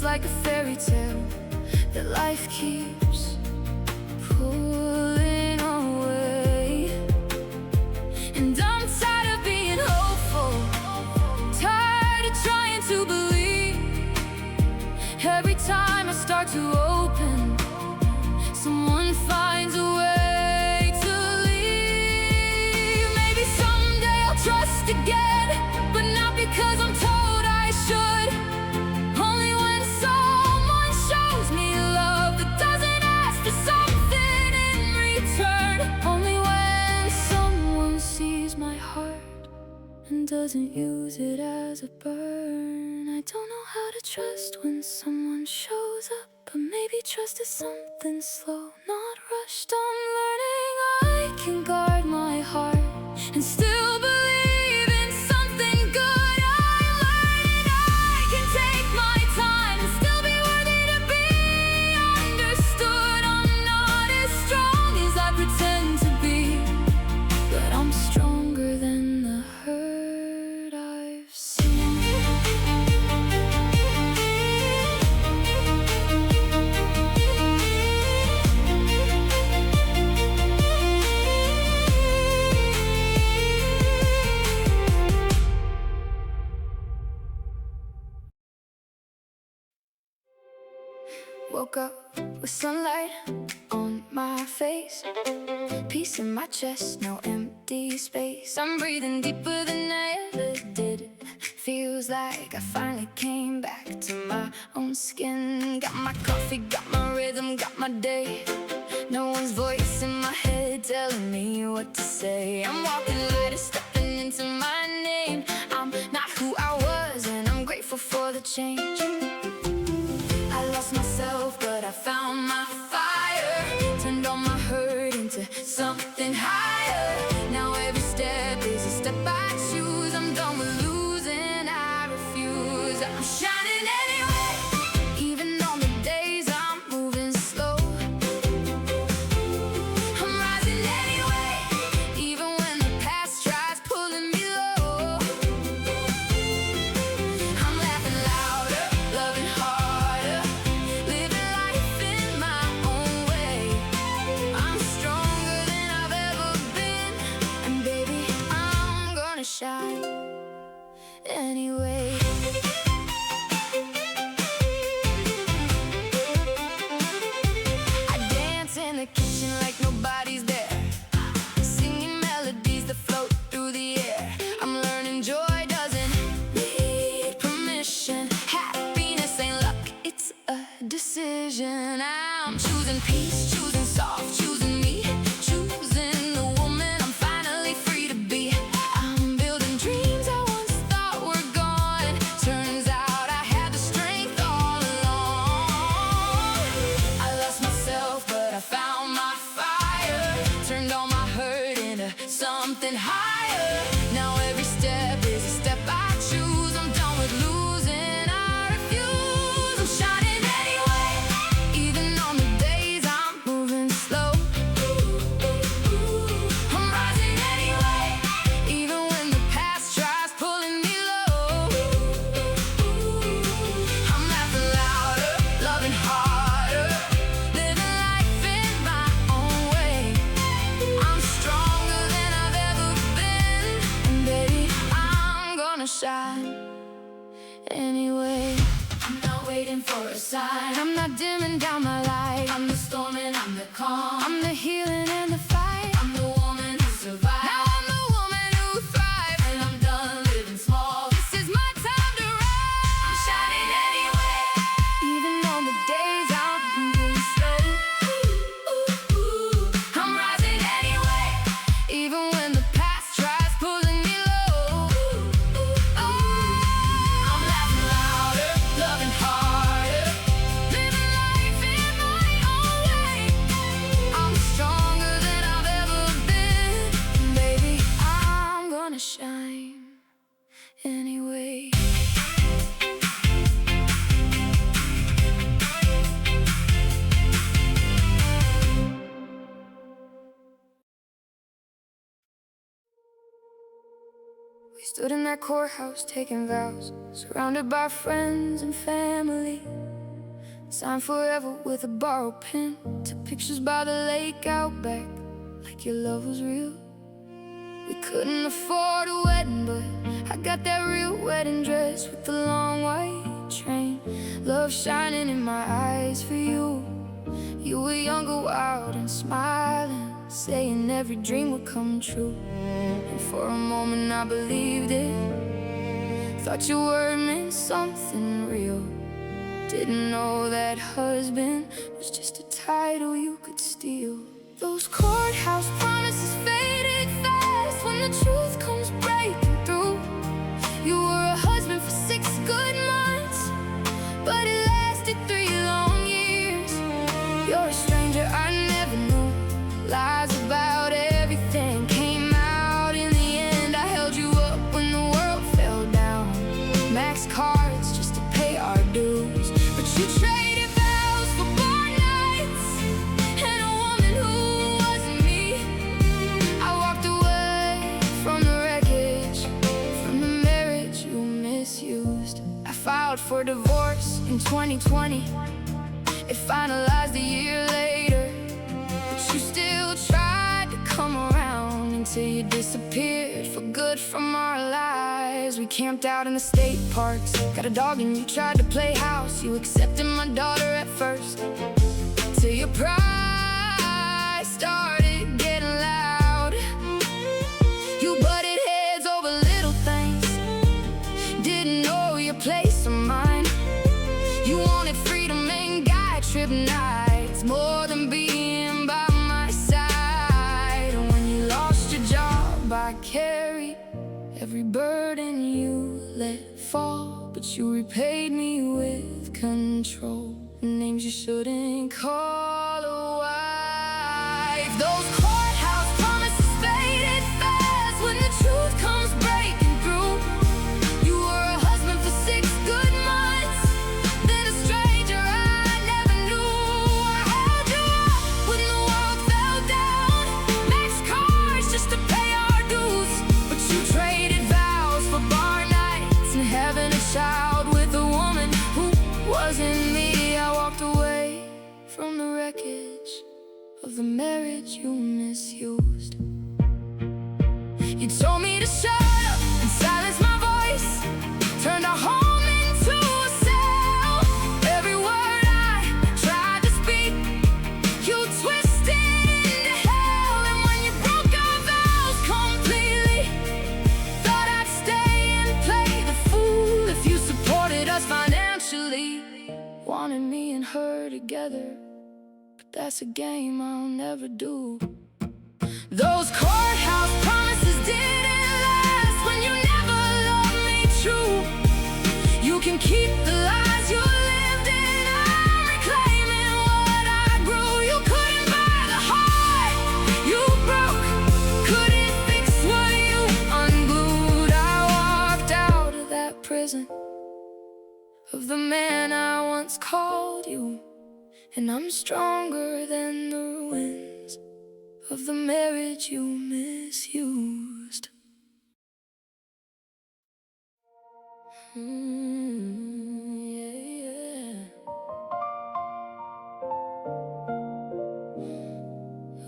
feels like a fairy tale that life keeps pulling away. And I'm tired of being hopeful, tired of trying to believe. Every time I start to open, someone finds a way to leave. Maybe someday I'll trust again, but not because I'm told I should. Only when someone shows me love that doesn't ask for something in return. Only when someone sees my heart and doesn't use it as a burn. I don't know how to trust when someone shows up, but maybe trust is something slow, not rushed. I'm learning I can guard my heart and still believe in something good. I'm learning I can take my time and still be worthy to be understood. I'm not as strong as I pretend to be, but I'm stronger than the hurt I've seen. Woke up with sunlight on my face, peace in my chest, no empty space. I'm breathing deeper than I ever did. Feels like I finally came back to my own skin. Got my coffee, got my rhythm, got my day. No one's voice in my head telling me what to say. I'm walking lighter, stepping into my name. I'm not who I was, and I'm grateful for the change. I lost myself, but I found my fire. Turned all my hurt into something higher. Now every step is a step I choose. I'm done with losing, I refuse. I'm shining anyway, even on the days I'm moving slow. I'm rising anyway, even when the past tries pulling me low. I'm laughing louder, loving harder, living life in my own way. I'm stronger than I've ever been, and baby, I'm gonna shine anyway. I dance in the kitchen like nobody's there, singing melodies that float through the air. I'm learning joy doesn't need permission. Happiness ain't luck, it's a decision. I'm choosing peace, choosing soft, choosing me, choosing the woman I'm finally free to be. I'm building dreams I once thought were gone. Turns out I had the strength all along. I lost myself, but I found my fire. Turned all my hurt into something higher. Now every step is a step I choose. I'm done with losing, I refuse. I'm shining anyway, even on the days I'm moving slow. I'm rising anyway, even when the past tries pulling me low. I'm laughing louder, loving harder, living life in my own way. I'm stronger than I've ever been, and baby, I'm gonna shine anyway. I'm not waiting for a sign, I'm not dimming down my light. I'm the storm and I'm the calm, I'm the healing and the fight. I'm the woman who survived, now I'm the woman who thrives. And I'm done living small, this is my time to rise. I'm shining anyway, even on the days I'm moving slow. I'm rising anyway, even when the past tries pulling me low. I'm laughing louder, loving harder, living life in my own way. I'm stronger than I've ever been, baby, I'm gonna shine anyway. We stood in that courthouse taking vows, surrounded by friends and family. Signed forever with a borrowed pen. Took pictures by the lake out back, like your love was real. We couldn't afford a wedding, but I got that real wedding dress with the long white train. Love shining in my eyes for you. You were younger, wild and smiling, saying every dream would come true. And for a moment I believed it. Thought your word meant something real. Didn't know that husband was just a title you could steal. Those courthouse promises faded fast when the truth comes breaking through. You were a husband for 6 good months, but it lasted 3 long years. You're a stranger I never knew. Lies about everything came out. In the end I held you up when the world fell down. Max cards just to pay our dues, but you traded vows for bar nights and a woman who wasn't me. I walked away from the wreckage, from the marriage you misused. I filed for divorce in 2020. It finalized a year later, but you still tried to come around until you disappeared for good from our lives. We camped out in the state parks, got a dog and you tried to play house. You accepted my daughter at first, till your pride started getting loud. You butted heads over little things, didn't know your place or mine. You wanted freedom and guy trip nights more than being by my side. And when you lost your job I carried every burden you let fall, but you repaid me with control. Names you shouldn't call a wife. Those courthouse promises faded fast when the truth comes breaking through. You were a husband for 6 good months, then a stranger I never knew. I held you up when the world fell down. Max cars just to pay our dues, but you traded vows for bar nights and having a child with a woman who wasn't me. I walked away from the wreckage of the marriage you misused. You told me to shut up and silence my voice, turned our home into a cell. Every word I tried to speak, you twisted into hell. And when you broke our vows completely, thought I'd stay and play the fool if you supported us financially. Wanted me and her together, but that's a game I'll never do. Those courthouse promises didn't last when you never loved me true. You can keep the lies you lived in, I'm reclaiming what I grew. You couldn't buy the heart you broke, couldn't fix what you unglued. I walked out of that prison of the man I once called you, and I'm stronger than the ruins of the marriage you misused. Yeah.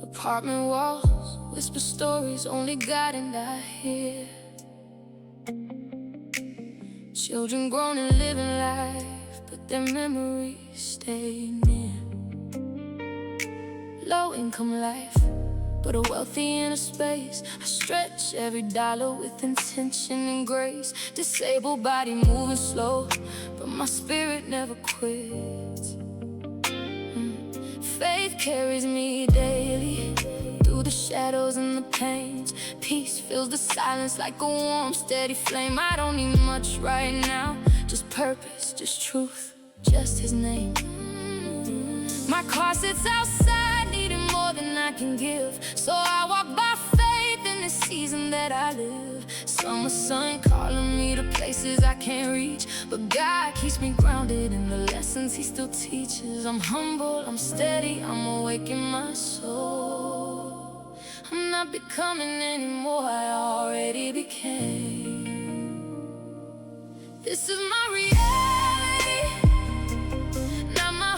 Apartment walls whisper stories only God and I hear. Children grown and living life, but their memories stay near. Low income life, but a wealthy inner space. I stretch every dollar with intention and grace. Disabled body moving slow, but my spirit never quits. Faith carries me daily through the shadows and the pains. Peace fills the silence like a warm, steady flame. I don't need much right now, just purpose, just truth, just His name. My car sits outside, needing more than I can give, so I walk by faith in this season that I live. Summer sun calling me to places I can't reach, but God keeps me grounded in the lessons He still teaches. I'm humble, I'm steady, I'm awake in my soul. I'm not becoming anymore, I already became. This is my reality, not my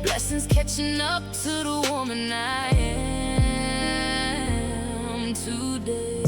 Blessings catching up to the woman I am today.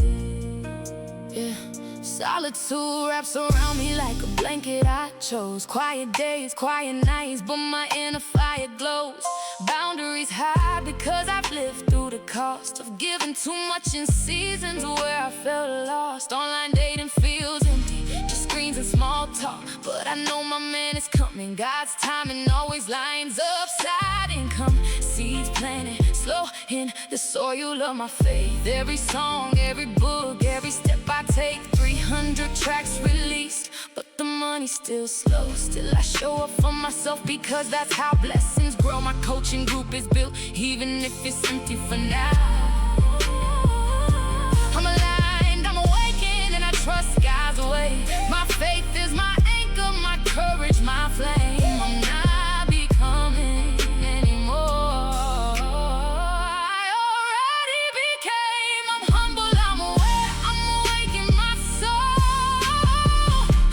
Yeah. Solitude wraps around me like a blanket I chose. Quiet days, quiet nights, but my inner fire glows. Boundaries high because I've lived through the cost of giving too much in seasons where I felt lost. Online dating feels empty, just screens and small talk, but I know my man is coming. God's timing always lines up. Side income, seeds planted, slow in the soil of my faith. Every song, every book, every step I take. 300 tracks released, but the money's still slow. Still I show up for myself because that's how blessings grow. My coaching group is built, even if it's empty for now. I'm aligned, I'm awakened, and I trust God's way. My faith is my anchor, my courage, my flame. I'm not becoming anymore. I already became. I'm humble, I'm aware, I'm awakening my soul.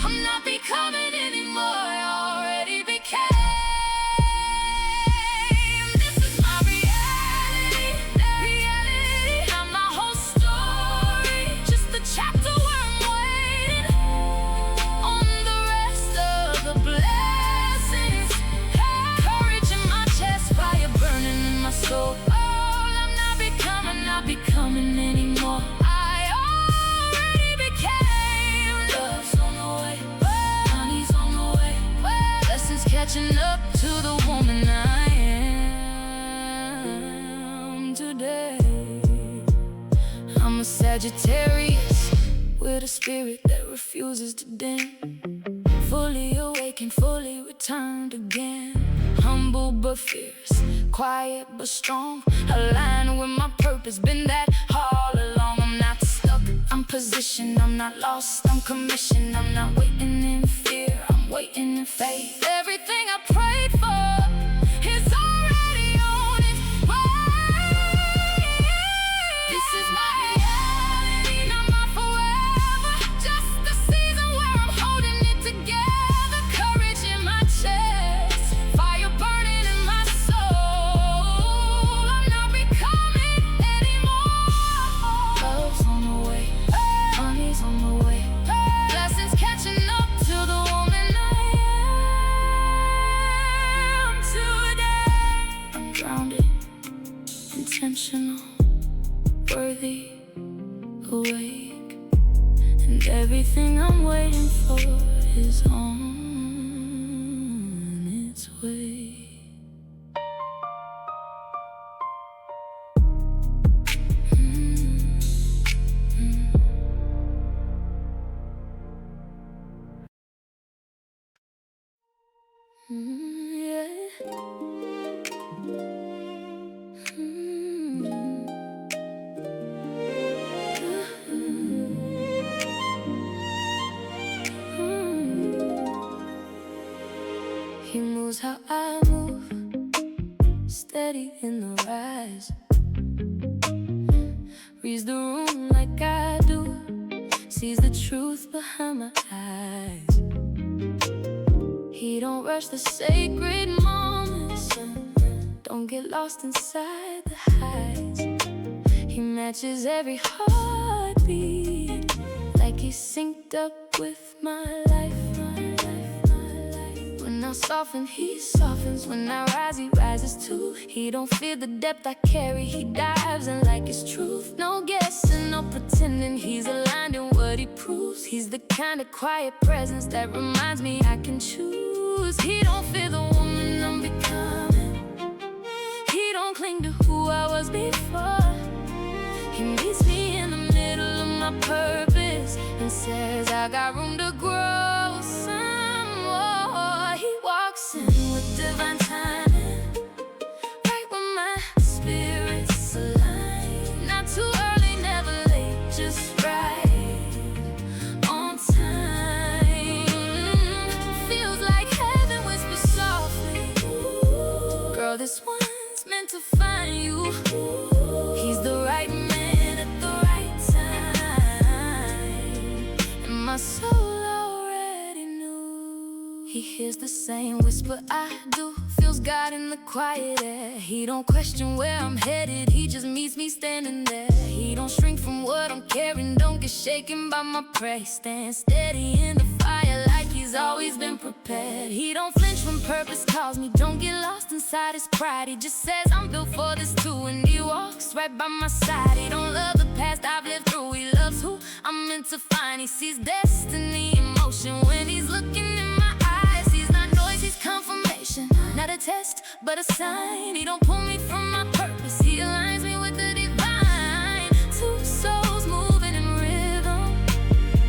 I'm not becoming anymore, I already became. This is my reality, not my whole story. Just the chapter where I'm waiting on the rest of the blessings. Courage in my chest, fire burning in my soul. Oh, I'm not becoming anymore. I already became. Love's on the way, money's on the way, blessings catching up to the woman I am today. I'm a Sagittarius with a spirit that refuses to dim. Fully awakened, fully returned again. Humble but fierce, quiet but strong. Aligned with my purpose, been that all along. I'm not stuck, I'm positioned, I'm not lost, I'm commissioned. I'm not waiting in fear, I'm waiting in faith. Everything I prayed for is already on its way. This is my reality, not my forever. Just the season where I'm holding it together. Courage in my chest, fire burning in my soul. I'm not becoming anymore. Love's on the way, money's on the way, blessings catching up to the woman I am today. I'm grounded, intentional, worthy, awake, and everything I'm waiting for is on its way. Yeah. He moves how I move, steady in the rise. Reads the room like I do, sees the truth behind my eyes. He don't rush the sacred moments, don't get lost inside the highs. He matches every heartbeat, like he's synced up with my life. When I soften, he softens. When I rise, he rises too. He don't fear the depth I carry, he dives in like it's truth. No guessing, no pretending, he's aligned in what he proves. He's the kind of quiet presence that reminds me I can choose. He don't fear the woman I'm becoming, he don't cling to who I was before. He meets me in the middle of my purpose and says I got room to grow some more. He walks in with divine timing, right when my spirit's aligned. Not too early, never late, just right on time. Feels like heaven whispers softly, girl, this one's meant to find you. He's the right man at the right time, and my soul already knew. He hears the same whisper I do, feel feels God in the quiet air. He don't question where I'm headed, he just meets me standing there. He don't shrink from what I'm carrying, don't get shaken by my praise. Stand steady in the fire like he's always been prepared. He don't flinch when purpose calls me, don't get lost inside his pride. He just says I'm built for this too, and he walks right by my side. He don't love the past I've lived through, he loves who I'm meant to find. He sees destiny in motion when he's looking in my eyes. He's not noise, he's confirmation, not a test, but a sign. He don't pull me from my purpose, he aligns me with the divine. Two souls moving in rhythm,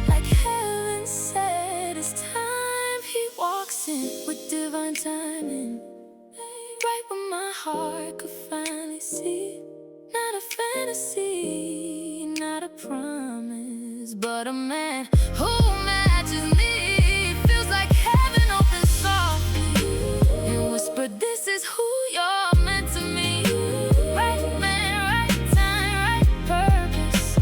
like heaven said it's time. He walks in with divine timing, right when my heart could finally see. Not a fantasy, not a promise, but a man who matches me. Feels like heaven opened softly and whispered, this is who you're meant to me. Right man, right time, right purpose.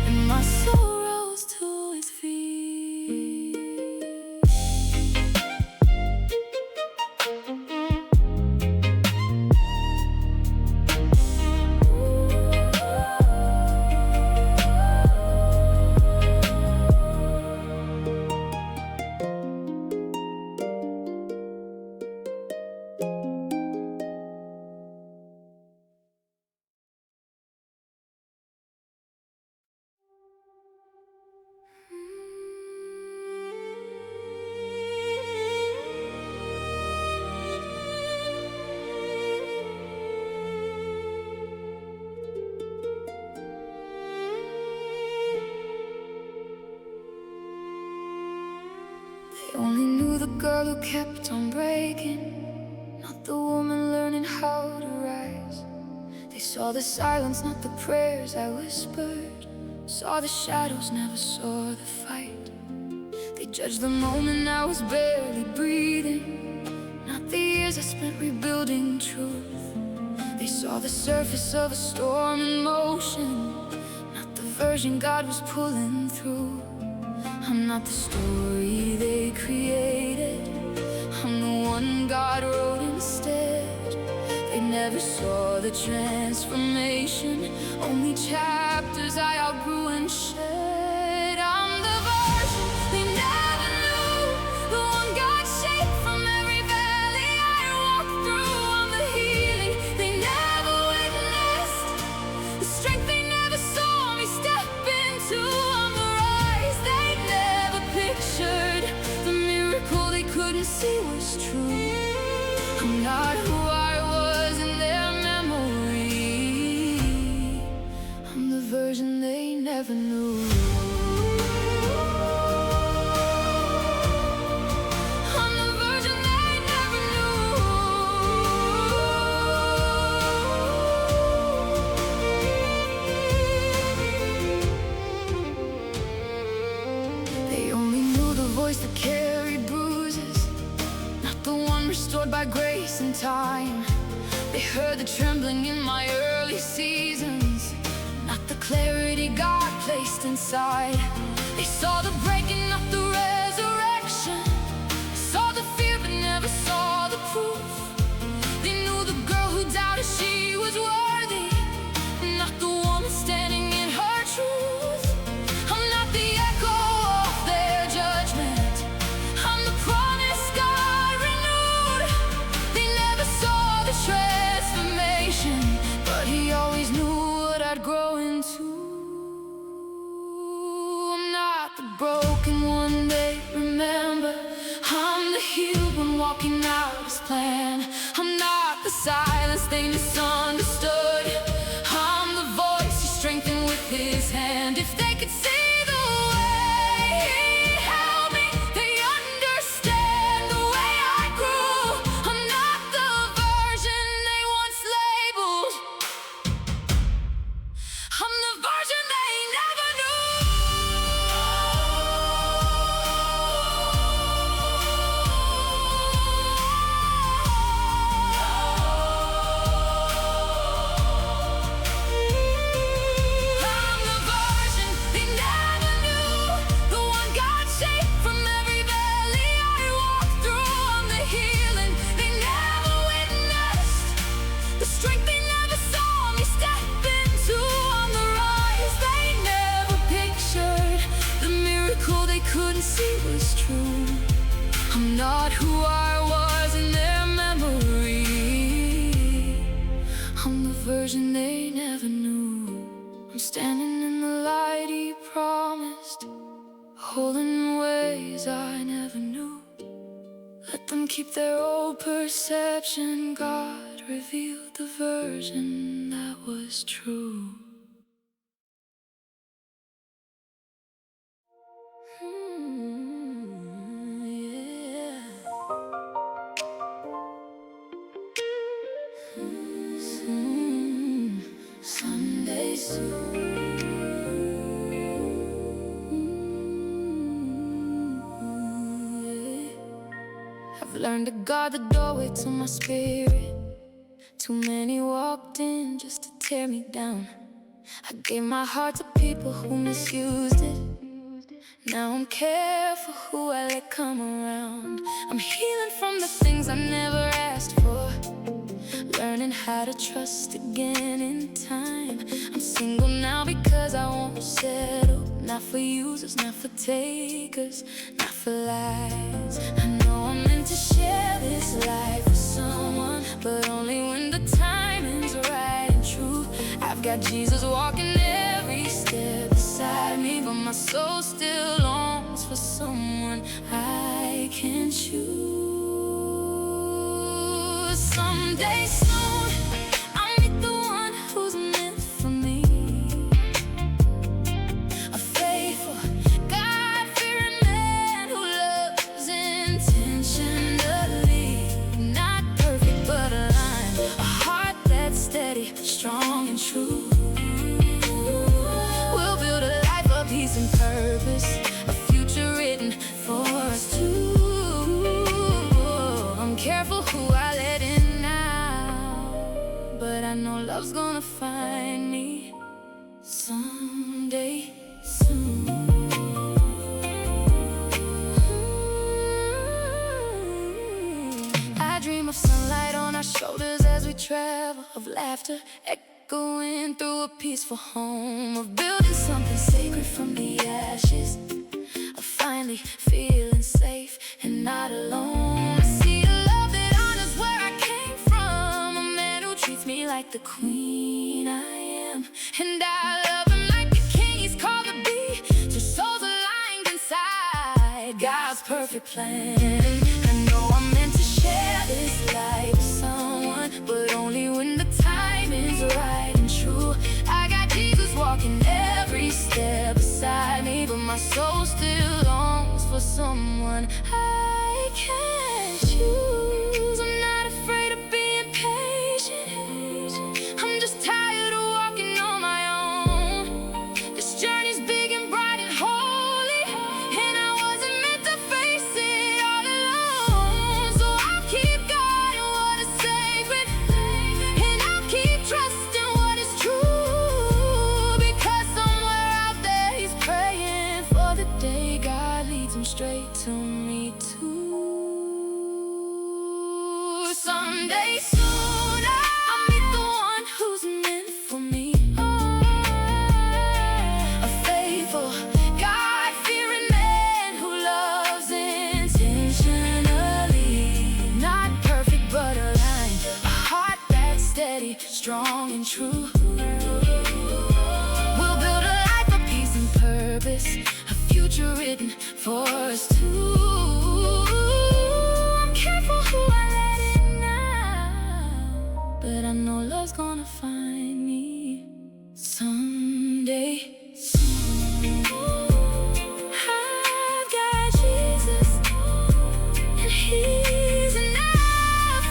And my soul rose to his feet. They only knew the girl who kept on breaking, not the woman learning how to rise. They saw the silence, not the prayers I whispered. Saw the shadows, never saw the fight. They judged the moment I was barely breathing, not the years I spent rebuilding truth. They saw the surface of a storm in motion, not the version God was pulling through. I'm not the story they created, I'm the one God wrote instead. They never saw the transformation, only chapters I outgrew and shed. I'm the version they never knew, the one God shaped from every valley I walked through. I'm the healing they never witnessed, the strength they never saw me step into. The miracle they couldn't see was true. I'm not who I was in their memory, I'm the version they never knew. I'm the version they never knew. They only knew the voice that carried bruises, not the one restored by grace and time. They heard the trembling in my early seasons, not the clarity God placed inside. They saw the breaking, not the resurrection, saw the fear but never saw the proof. They knew the girl who doubted she was worthy, not the woman standing in her truth. I'm not the echo of their judgment, I'm the promise God renewed. They never saw the transformation, but he always knew what I'd grow into. I'm not the broken one they remember, I'm the healed one walking out his plan. I'm not the silence they misunderstood, I'm the voice he strengthened with his hand. If they could see the way he held me, they understand the way I grew. I'm not the version they once labeled, I'm the version they never knew. their old perception, God revealed the version that was true. Someday I've learned to guard the doorway to my spirit. Too many walked in just to tear me down. I gave my heart to people who misused it. Now I'm careful who I let come around. I'm healing from the things I never asked for, learning how to trust again in time. I'm single now because I won't settle. Not for users, not for takers, not for lies. I know I'm meant to share this life with someone, but only when the timing's right and true. I've got Jesus walking every step beside me, but my soul still longs for someone I can choose. Someday soon I'll meet the one who's meant for me, a faithful, God-fearing man who loves intentionally. Not perfect but aligned, a heart that's steady, strong and true. We'll build a life of peace and purpose, a future written for us two. I'm careful who I let in now, but I know love's gonna find me someday soon. I dream of sunlight on our shoulders as we travel, of laughter echoing through a peaceful home, of building something sacred from the ashes, of finally feeling safe and not alone. I see a love that honors where I came from, a man who treats me like the queen I am, and I love him like a king he's called to be. Two souls aligned inside God's perfect plan. I know I'm meant to share this life with someone, but only when the time is right and true. I got Jesus walking every step beside me, but my soul still longs for someone I can choose. I'm not afraid of being patient, I'm just tired of walking on my own. This journey's big and bright and holy, and I wasn't meant to face it all alone. So I'll keep guarding what is sacred, and I'll keep trusting what is true, because somewhere out there he's praying for the day God leads him straight to me too. Someday soon I'll meet the one who's meant for me, a faithful, God-fearing man who loves intentionally. Not perfect but aligned, a heart that's steady, strong and true. We'll build a life of peace and purpose, a future written for us two. I'm careful who I let in now, but I know love's gonna find me someday soon. I've got Jesus, and he's enough,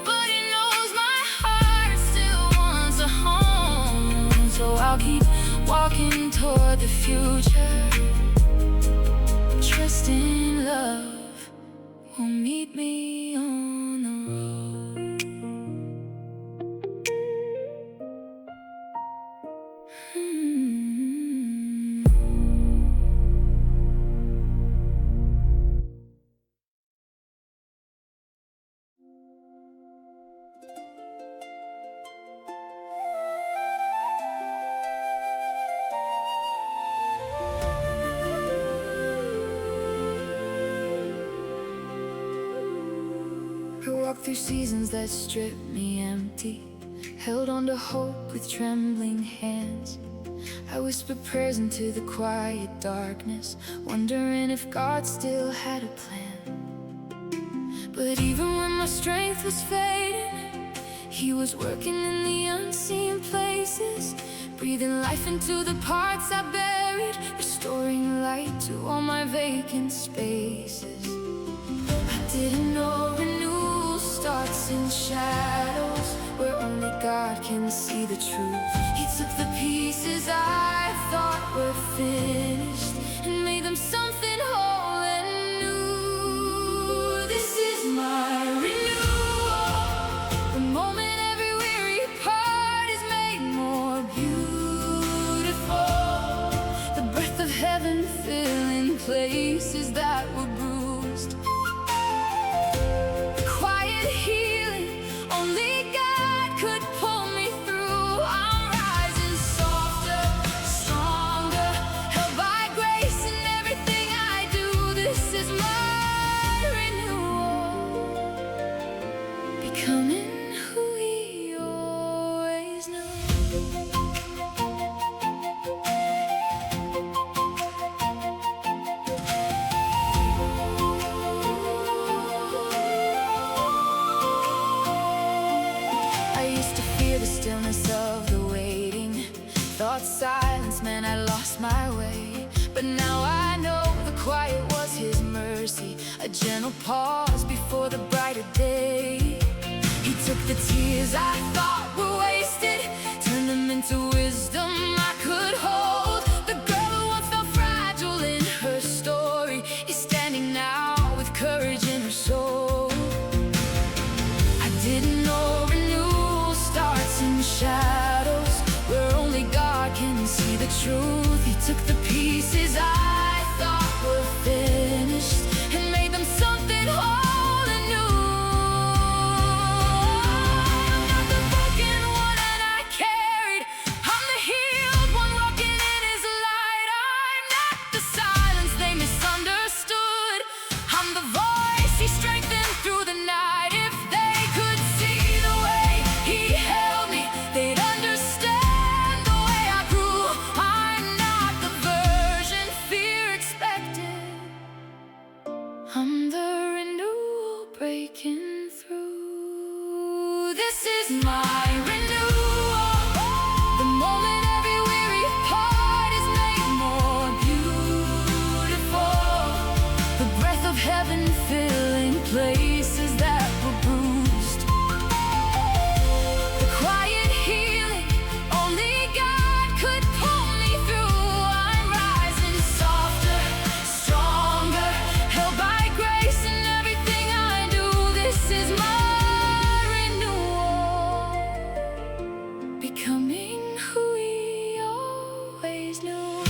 but he knows my heart still wants a home. So I'll keep walking toward the future, trusting love will meet me on the road. I walked through seasons that stripped me empty, held on to hope with trembling hands. I whispered prayers into the quiet darkness, wondering if God still had a plan. But even when my strength was fading, He was working in the unseen places, breathing life into the parts I buried, restoring light to all my vacant spaces. I didn't know renewal starts in shadows, where only God can see the truth. He took the pieces I thought were finished and made them something whole and new. This is my renewal, the moment every weary part is made more beautiful, the breath of heaven filling places that were bruised, the quiet healing only God could pull me through. I'm rising softer, stronger, held by grace in everything I do. This is my renewal, becoming who He always knew. I used to fear the stillness of the waiting, thought silence meant I lost my way. But now I know the quiet was His mercy, a gentle pause before the brighter day. He took the tears I thought were wasted, turned them into wisdom I could hold. The girl who once felt fragile in her story is standing now with courage in her soul. I didn't know renewal starts in shadows, where only God can see the truth. He took the pieces I thought were finished and made them something whole and new. I'm not the broken one that I carried, I'm the healed one walking in His light. I'm not the silence they misunderstood, I'm the voice He strengthened through the night. If they could see the way He held me, they'd understand the way I grew. I'm not the version fear expected, I'm the renewal breaking through. This is my renewal, the moment every weary part is made more beautiful, the breath of heaven filling places that were bruised, the quiet healing only God could pull me through. I'm rising softer, stronger, held by grace in everything I do. This is my renewal, becoming who He always knew.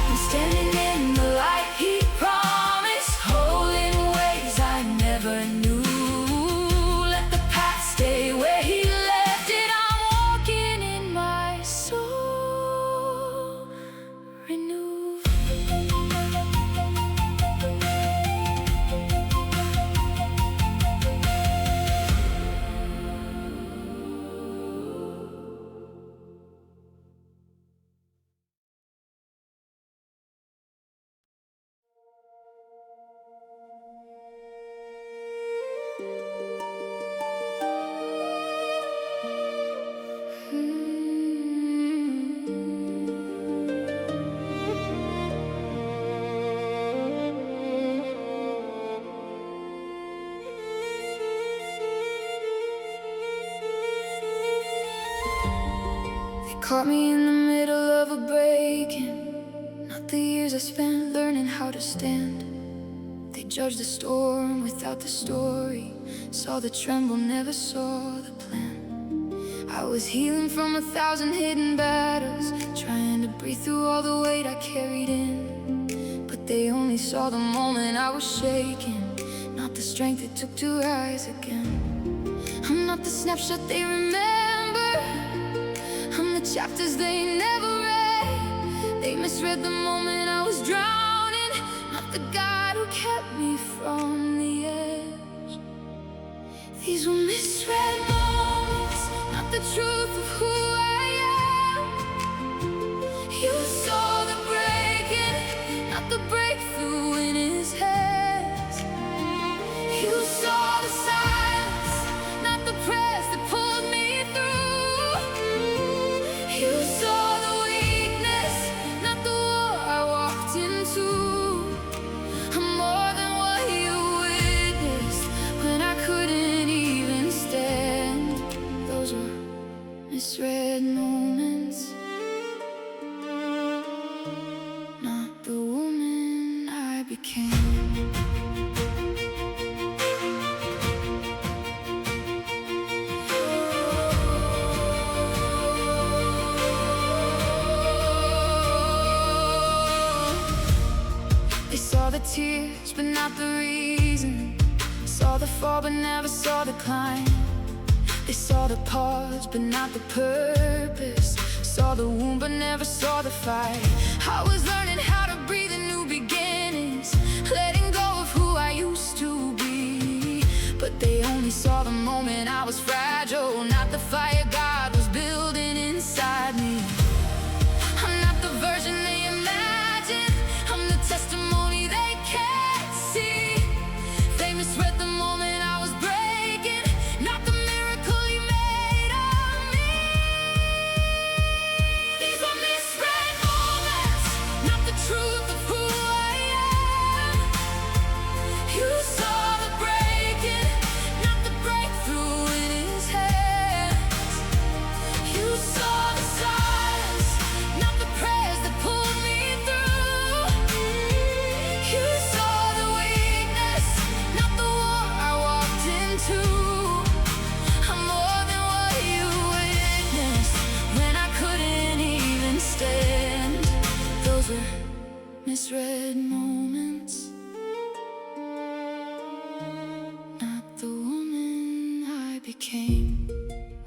I'm standing in the light He promised, whole in ways I never knew. Let the past stay where He left it. I'm walking in my soul renewed. They caught me in the middle of a breaking, not the years I spent learning how to stand. They judged the storm without the story, saw the tremble, never saw the plan. I was healing from 1,000 hidden battles, trying to breathe through all the weight I carried in. But they only saw the moment I was shaking, not the strength it took to rise again. I'm not the snapshot they remember, I'm the chapters they never read. They misread the moment I was drowning, not the God who kept me from the edge. These were misread moments, not the truth of who I am. You saw the the tears, but not the reason. Saw the fall, but never saw the climb. They saw the pause, but not the purpose. Saw the wound, but never saw the fight. I was learning how to breathe in new beginnings, letting go of who I used to be. But they only saw the moment I was fragile, not the fire God was building inside me. I'm not the version they imagine, I'm the testimony they can't see. They misread the moment I was breaking, not the miracle He made of me. These were misread moments, not the truth of who I am. You saw the breaking, not the breakthrough in His hands. You saw the silence, not the prayers that pulled me through. You saw the weakness, not the war I walked into. I'm more than what you witnessed when I couldn't even stand. Those were misread moments, not the woman I became.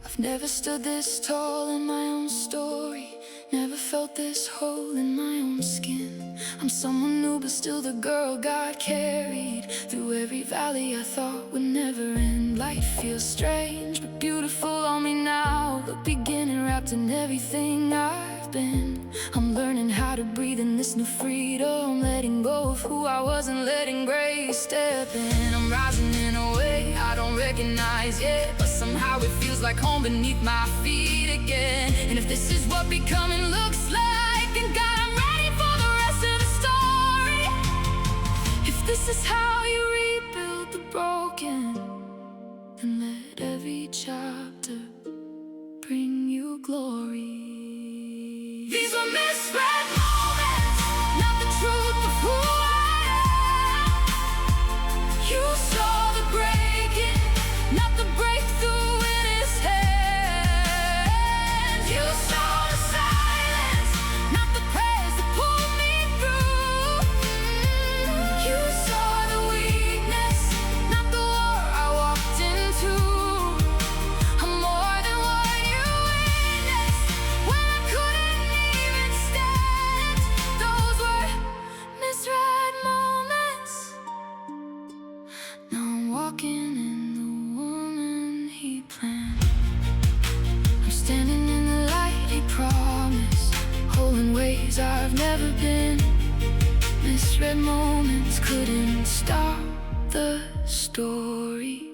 I've never stood this tall in my own story, never felt this whole in my own skin. I'm someone new, but still the girl God carried through every valley I thought would never end. Life feels strange, but beautiful on me now. The beginning wrapped in everything I've been. I'm learning how to breathe in this new freedom, letting go of who I was and letting grace step in. I'm rising in a way I don't recognize yet, but somehow it feels like home beneath my feet again. And if this is what becoming looks like, then God, I'm ready for the rest of the story. If this is how you rebuild the broken, then let every chapter bring you glory. These were misread moments, not the truth of who I am. You saw the breaking, not the breakthrough in His hands. You saw the silence, not the prayers that pulled me through. You saw the weakness, not the war I walked into. I'm more than what you witnessed when I couldn't even stand. Those were misread moments. Now I'm walking in the woman He planned. I'm standing in the light He promised, holding ways I've never been. Misread moments couldn't stop the story.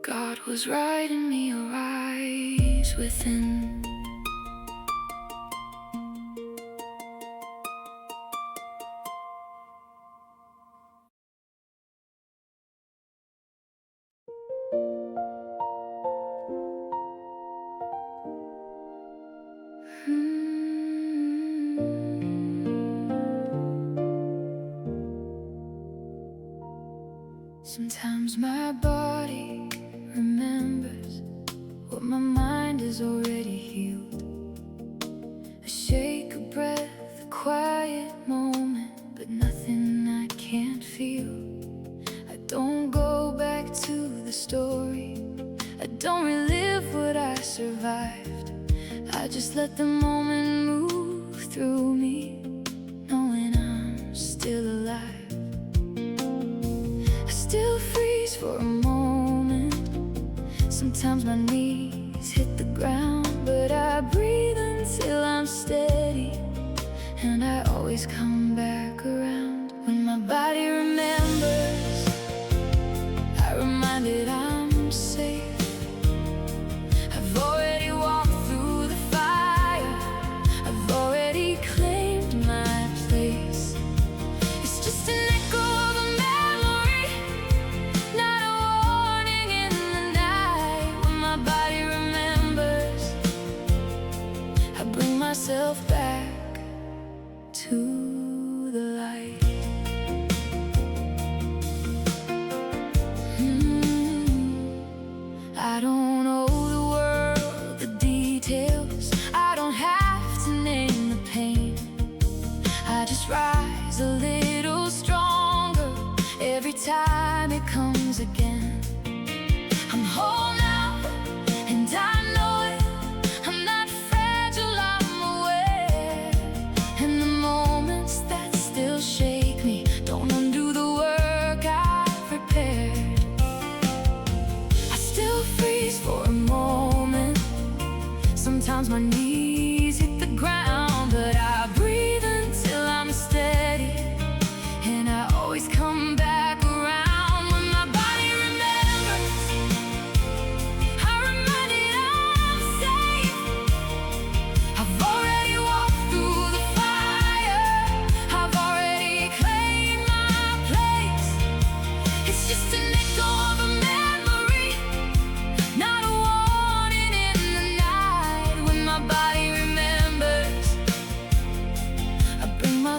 God was writing me a rise within. Sometimes my body remembers what my mind has already healed. A shake, a breath, a quiet moment, but nothing I can't feel. I don't go back to the story, I don't relive what I survived. I just let the moment move through me, knowing I'm still alive. Still freeze for a moment. Sometimes my knees hit the ground, but I breathe until I'm steady, and I always come back around. When my body remembers, I reminded I'm safe. I've already walked through the fire, I've already claimed my place. It's just an echo of a memory, not a warning in the night. When my body remembers, I bring myself back to the light. I don't know the world, the details, I don't have to name the pain. I just rise a little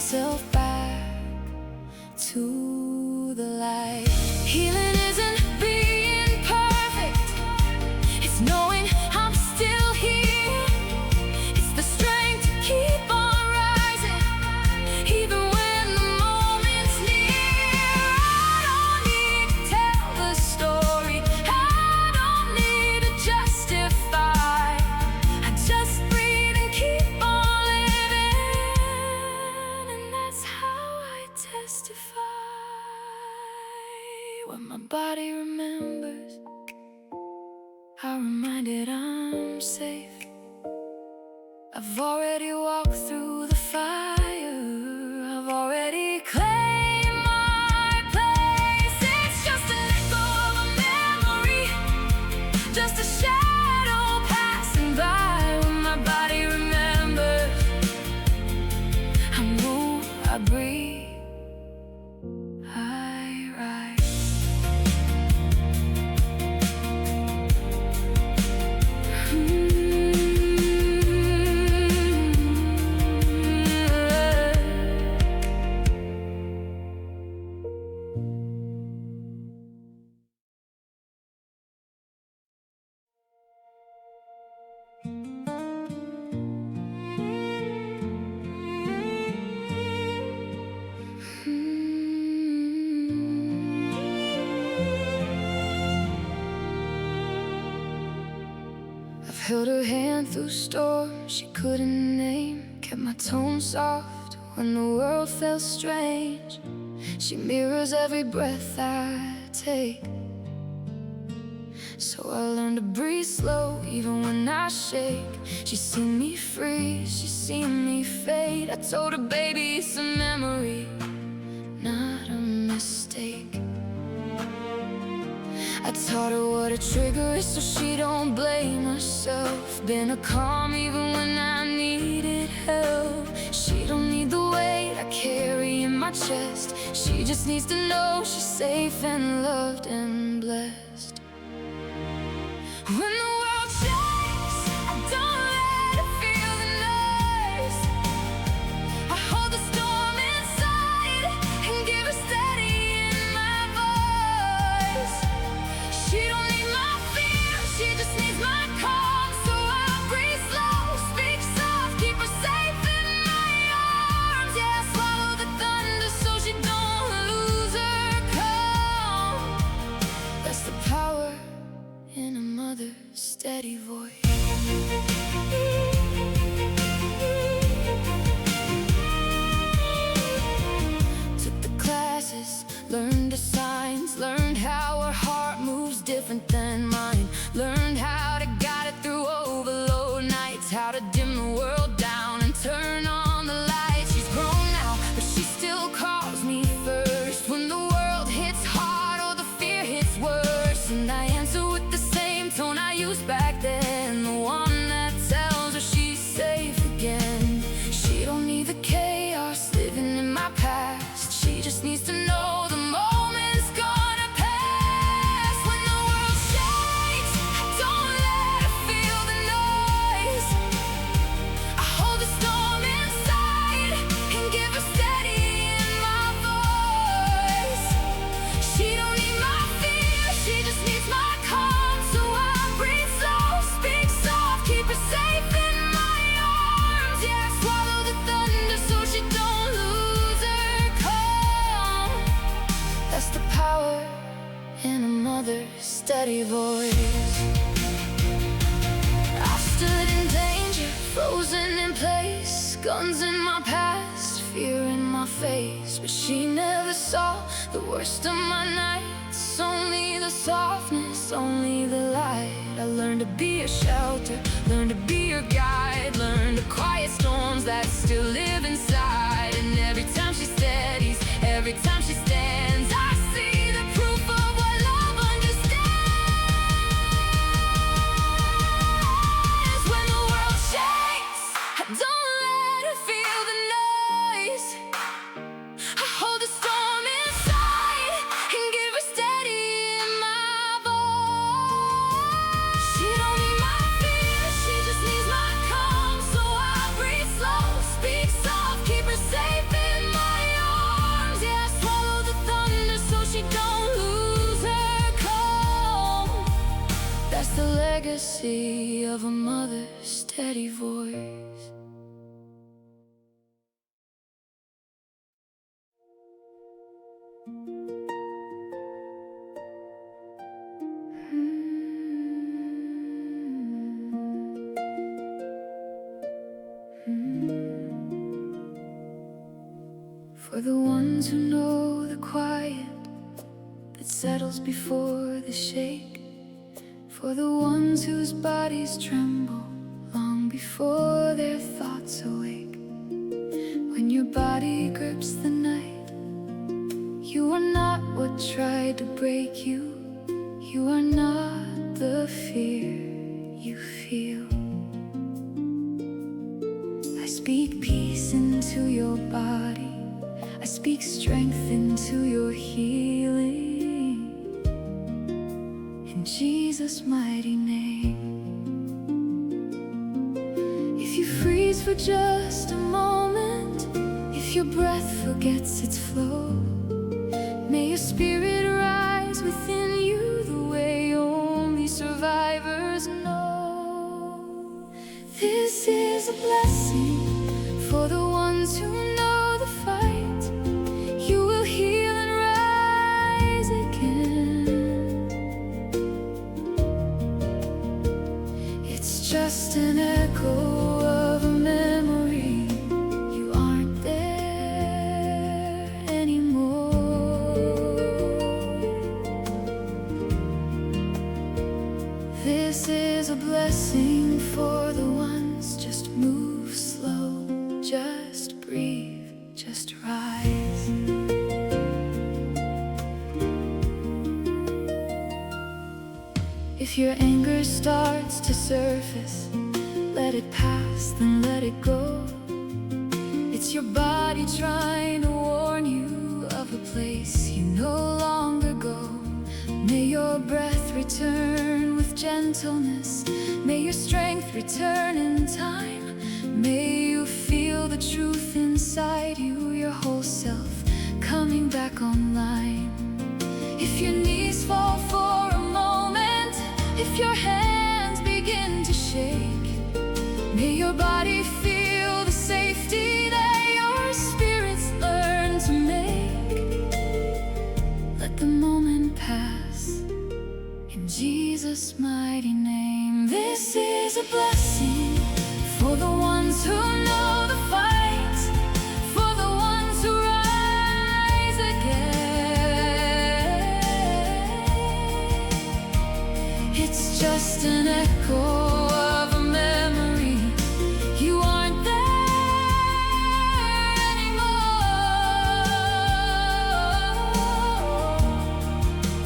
myself back to the light. Healing isn't being perfect, it's knowing I'm still here. It's the strength to keep on rising, even when the moment's near. I don't need to tell the story, I don't need to justify. I just breathe and keep on living, and that's how I testify. When my body remembers, I'm reminded I'm safe. I've already walked through the fire, I've already claimed my place. It's just an echo of a memory, just a shadow passing by. When my body remembers, I move, I breathe, I rise. I've held her hand through storms she couldn't name, kept my tone soft when the world felt strange. She mirrors every breath I take, so I learned to breathe slow even when I shake. She's seen me freeze, she's seen me fade. I told her, baby, it's a memory, not a mistake. I taught her what a trigger is so she don't blame herself. Been a calm even when I needed help. She don't need the weight I carry in my chest, she just needs to know she's safe and loved and blessed. When the world shakes, I don't let it feel the noise. I hold the storm inside and give her steady in my voice. She don't need my fear, she just needs my calm. So I breathe slow, speak soft, keep her safe in my arms. Yeah, I swallow the thunder so she don't lose her calm. That's the power in a mother's steady voice. Took the classes, learned the signs, learned how her heart moves different than mine. Learned how to guide it through overload nights, how to dim the world down and turn on the lights. She's grown now, but she still calls me first when the world hits hard or the fear hits worse. And I answer with the same tone I used back then, the one that tells her she's safe again. She don't need the chaos living in my past, she just needs to know the moment's gonna pass. When the world shakes, I don't let her feel the noise. I hold the storm inside and give her steady in my voice. She don't need my fear, she just needs my calm. So I breathe slow, speak soft, keep her safe in my arms. Yeah, I swallow the thunder so she don't lose her calm. That's the power in a mother's steady voice. I stood in danger, frozen in place, guns in my past, fear in my face. But she never saw the worst of my nights, only the softness, only the light. I learned to be a shelter, learned to be your guide, learned to quiet storms that still live inside. And every time she steadies, every time she stands, I see the proof of what love understands. When the world shakes, I don't let her feel the noise. I hold the storm inside and give her steady in my voice. She don't need my fear, she just needs my calm. So I breathe slow, speak soft, keep her legacy of a mother's steady voice. For the ones who know the quiet that settles before the shake, for the ones whose bodies tremble long before their thoughts awake. When your body grips the night, you are not what tried to break you. You are not the fear you feel. I speak peace into your body. I speak strength into your healing, in Jesus' mighty name. If you freeze for just a moment, if your breath forgets its flow, may your spirit rise within you the way only survivors know. This is a blessing for the ones who know the fight. You will heal and rise again. It's just an echo of a memory. You aren't there anymore. This is a blessing for the ones. Just move slow, just breathe, just rise. If your anger starts to surface, let it pass, then let it go. It's your body trying to warn you of a place you no longer go. May your breath return with gentleness. May your strength return in time. May you feel the truth inside you, your whole self coming back online. If your knees fall for a moment, if your hands begin to shake, may your body feel the safety that your spirits learn to make. Let the moment pass in Jesus' mighty name. This is a blessing for the ones who know the fight, for the ones who rise again. It's just an echo of a memory. You aren't there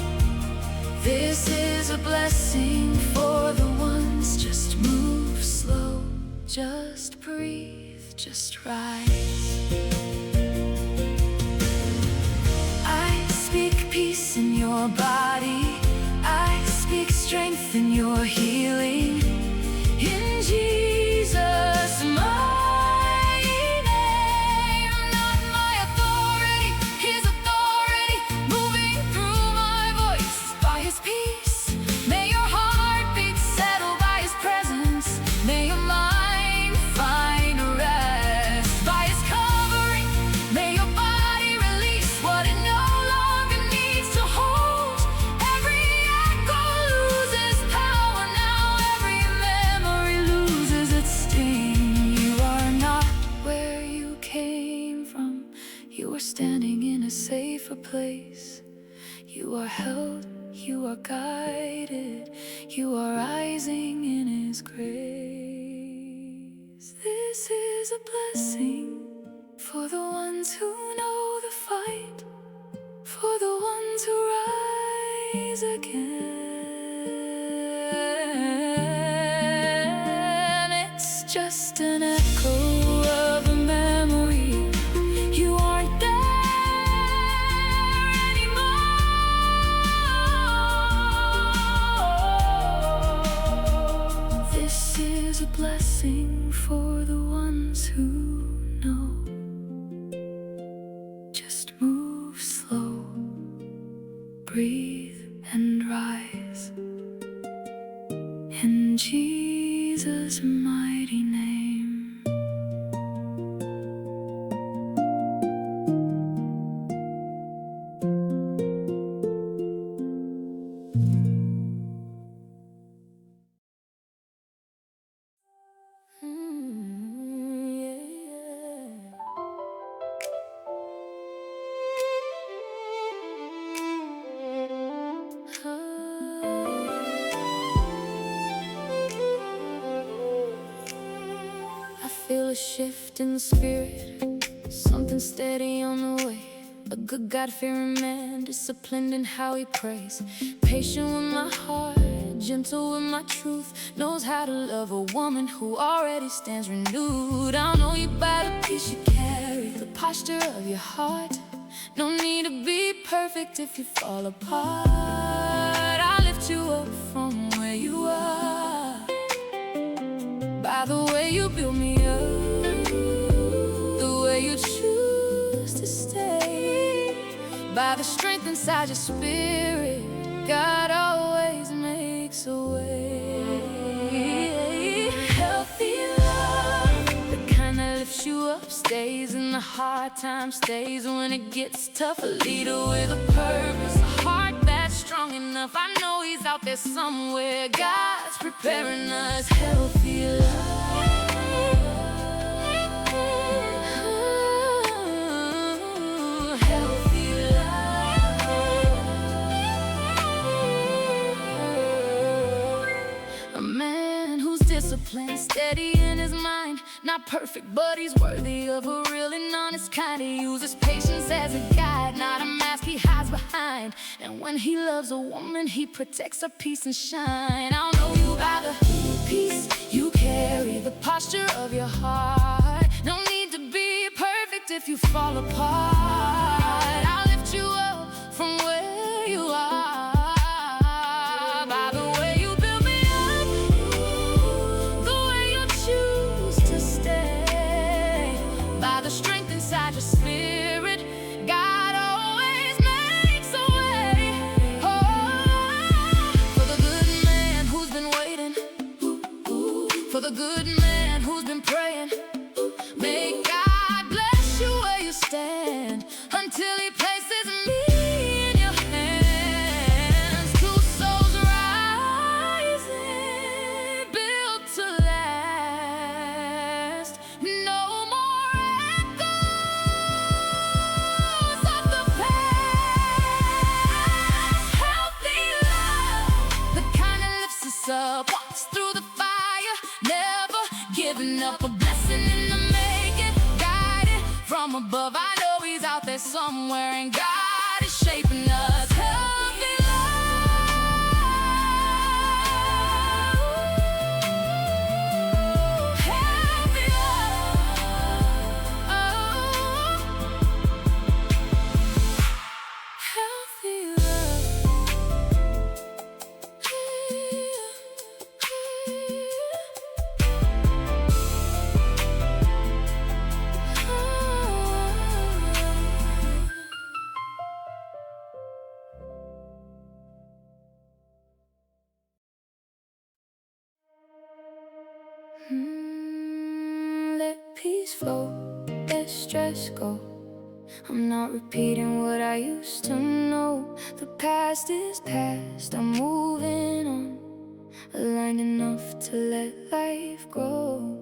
anymore. This is a blessing for the ones. Just move slow, just breathe, just rise. I speak peace in your body. I speak strength in your healing, in Jesus' mighty name. Not my authority, His authority, moving through my voice by His peace. May your heartbeat settle by His presence. May your mind find rest by His covering. May your body release what it no longer needs to hold. Every echo loses power now. Every memory loses its sting. You are not where you came from. You are standing in a safer place. You are held, you are guided, you are rising in His grace. This is a blessing for the ones who know the fight, for the ones who rise again. It's just an echo of a memory. You aren't there anymore. This is a blessing for the ones who know. Just move slow, breathe and rise. And a shift in the spirit, something steady on the way. A good God-fearing man, disciplined in how he prays. Patient with my heart, gentle with my truth. Knows how to love a woman who already stands renewed. I'll know you by the peace you carry, the posture of your heart. No need to be perfect if you fall apart. I'll lift you up from where you are, by the way you build me up, the way you choose to stay, by the strength inside your spirit. God always makes a way. Healthy love, the kind that lifts you up, stays in the hard times, stays when it gets tough. A leader with a purpose, a heart that's strong enough. I know he's out there somewhere. God's preparing us. Healthy love, healthy love. A man who's disciplined, steady in his mind. Not perfect, but he's worthy of a real and honest kind. He uses patience as a guide, not a mask he hides behind. And when he loves a woman, he protects her peace and shine. I'll know you by the peace you carry, the posture of your heart. No need to be perfect if you fall apart. I'll lift you up from where you are, by the way you build me up, the way you choose to stay, by the strength inside your spirit. God always makes a way. Oh, for the good man who's been waiting, for the good man who's been praying. May God bless you where you stand, until he places me in your hands. Two souls rising, built to last. No more echoes of the past. Healthy love, the kind that lifts us up, walks through the fire, never giving up. A blessing in the making, guided from above. I know he's out there somewhere, and God is shaping us. Healthy love, healthy love, healthy let peace flow, let stress go. I'm not repeating what I used to know. The past is past, I'm moving on, aligned enough to let life grow.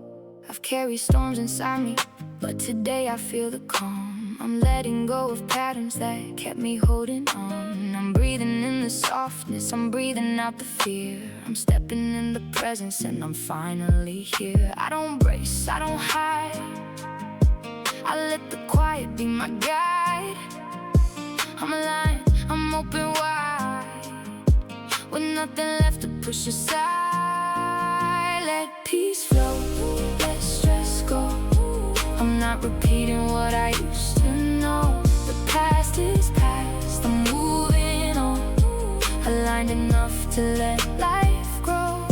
I've carried storms inside me, but today I feel the calm. I'm letting go of patterns that kept me holding on. I'm breathing in the softness, I'm breathing out the fear. I'm stepping in the presence and I'm finally here. I don't brace, I don't hide, I let the quiet be my guide. I'm aligned, I'm open wide, with nothing left to push aside. Let peace flow, let stress go. I'm not repeating what I used to know. The past is past, I'm moving on, aligned enough to let life grow.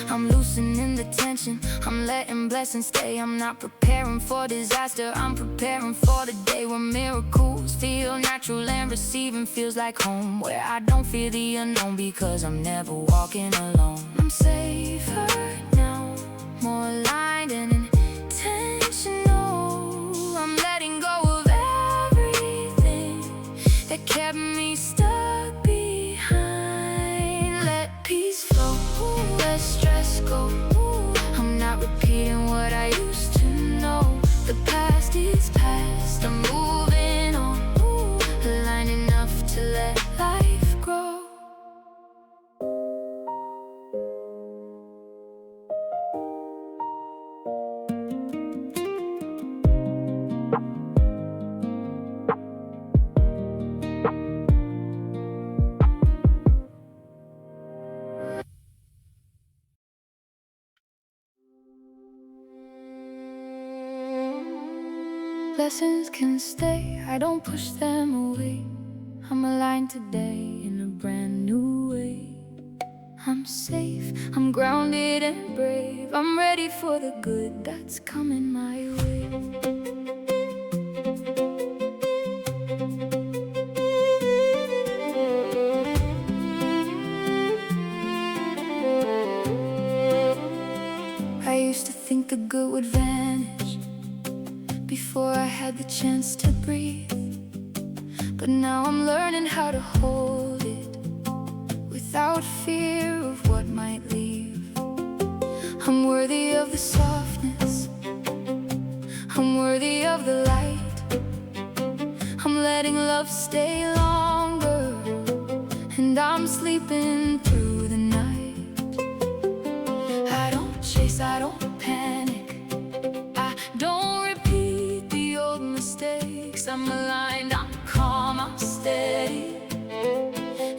I'm loosening the tension, I'm letting blessings stay. I'm not preparing for disaster, I'm preparing for the day where miracles feel natural and receiving feels like home, where I don't fear the unknown because I'm never walking alone. I'm safer now, more aligned and intentional. I'm letting go of everything that kept me stuck behind. Let peace flow, let stress go. I'm not repeating what I used to know. The past is past, I'm moving on, aligned enough to let life grow. blessings can stay, I don't push them away. I'm aligned today in a brand new way. I'm safe, I'm grounded and brave. I'm ready for the good that's coming my way. I used to think the good would vanish before I had the chance to breathe. But now I'm learning how to hold it without fear of what might leave. I'm worthy of the softness, I'm worthy of the light. I'm letting love stay longer, and I'm sleeping through the night. I don't chase, I don't panic, I don't repeat the old mistakes. I'm aligned, I'm calm, I'm steady,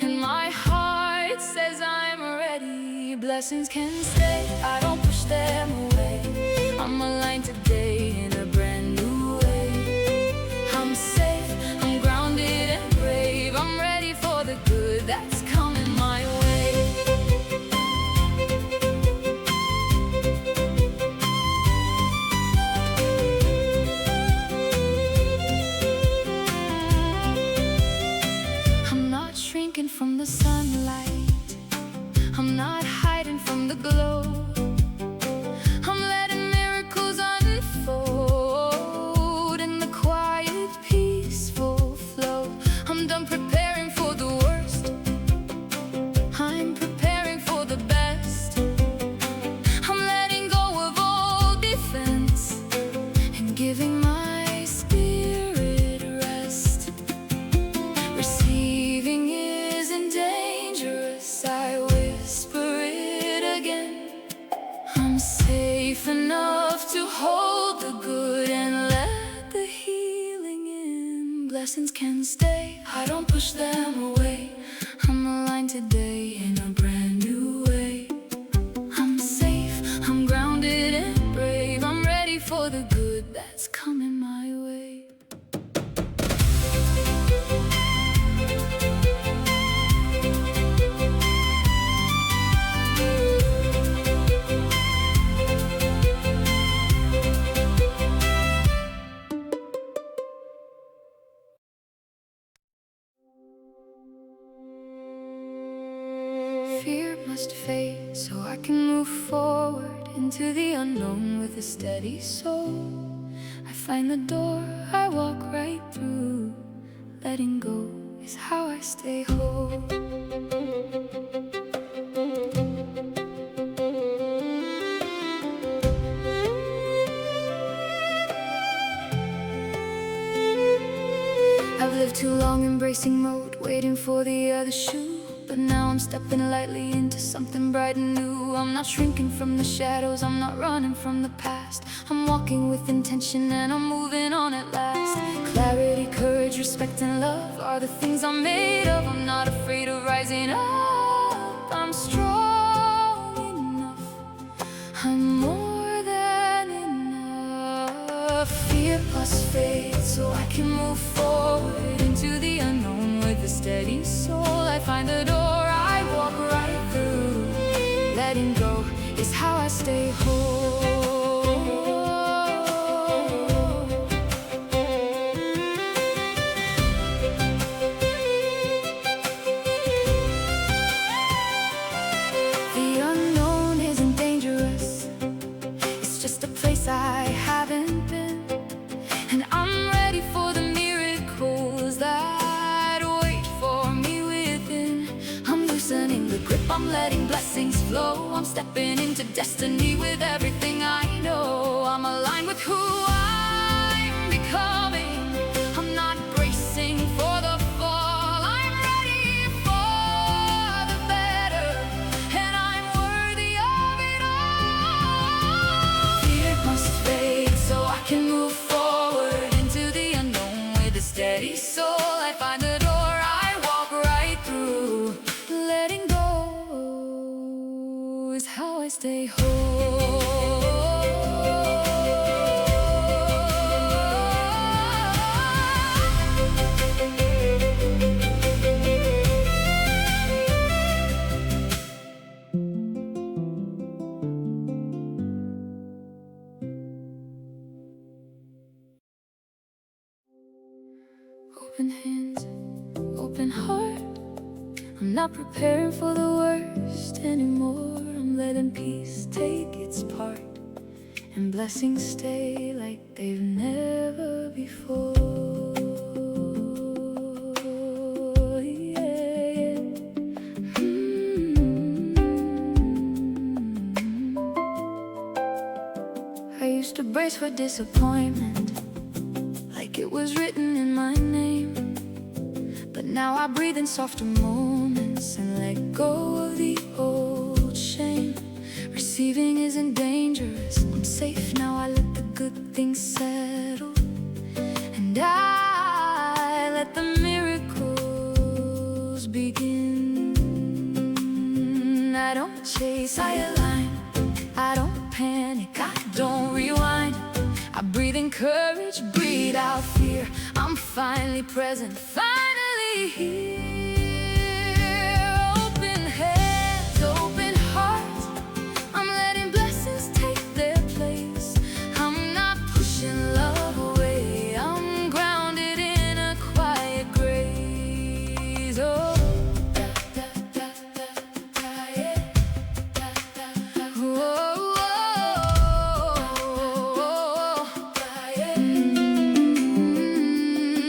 and my heart says I'm ready. Blessings can stay, I don't push them away. I'm aligned today in a brand new way. I'm safe, I'm grounded and brave. I'm ready for the good that's coming my way. I'm not shrinking from the sunlight, I'm not hiding from the glow. I'm letting miracles unfold in the quiet, peaceful flow. I'm done preparing for the worst, I'm preparing for the best. I'm letting go of all defense and giving my spirit rest. Receiving isn't dangerous, I whisper it again. I'm safe enough to hold the good and let the healing in. Blessings can stay, I don't push them away. I'm aligned today in a brand new way. I'm safe, I'm grounded and brave. I'm ready for the good that's coming my way. Fear must fade so I can move forward into the unknown with a steady soul. I find the door, I walk right through. Letting go is how I stay whole. I've lived too long embracing mode, waiting for the other shoe. But now I'm stepping lightly into something bright and new. I'm not shrinking from the shadows, I'm not running from the past. I'm walking with intention and I'm moving on at last. Clarity, courage, respect and love are the things I'm made of. I'm not afraid of rising up, I'm strong enough, I'm more than enough. Fear must fade so I can move forward into the unknown with a steady soul. I find the door, I walk right through. Letting go is how I stay whole. The unknown isn't dangerous, it's just a place I haven't been. And I'm ready for the miracles that wait for me within. I'm loosening the grip, I'm letting blessings flow. I'm stepping into destiny with everything I know. I'm aligned with who I'm becoming. I'm not bracing for the fall, I'm ready for the better, and I'm worthy of it all. Fear must fade so I can move forward into the unknown with a steady soul. I find the door, I walk right through. Letting go is how I stay whole. Open hands, open heart. I'm not preparing for the worst anymore. I'm letting peace take its part, and blessings stay like they've never before. I used to brace for disappointment, like it was written in my name. But now I breathe in softer moments and let go of the old shame. Receiving isn't dangerous, I'm safe now. I let the good things settle, and I let the miracles begin. I don't chase, I align. I don't panic, I don't rewind. I breathe in courage, breathe out fear. I'm finally present, finally here. Open hands, open heart. I'm letting blessings take their place. I'm not pushing love away. I'm grounded in a quiet grace. Oh, yeah.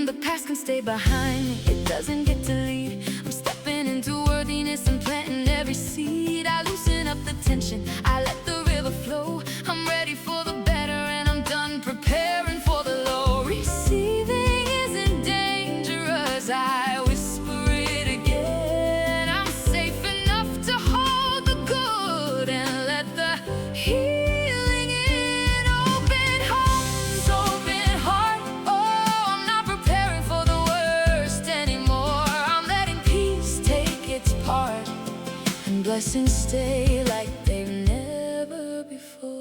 The past can stay behind me, it doesn't get to lead. I'm stepping into worthiness and planting every seed. I loosen up the tension, I let the river flow. I'm ready for the better and I'm done preparing for the low. Receiving isn't dangerous, I whisper it again. I'm safe enough to hold the good and let the healing in. Open hands, open heart. Oh, I'm not preparing for the worst anymore. I'm letting peace take its part, and blessings stay like they've never before.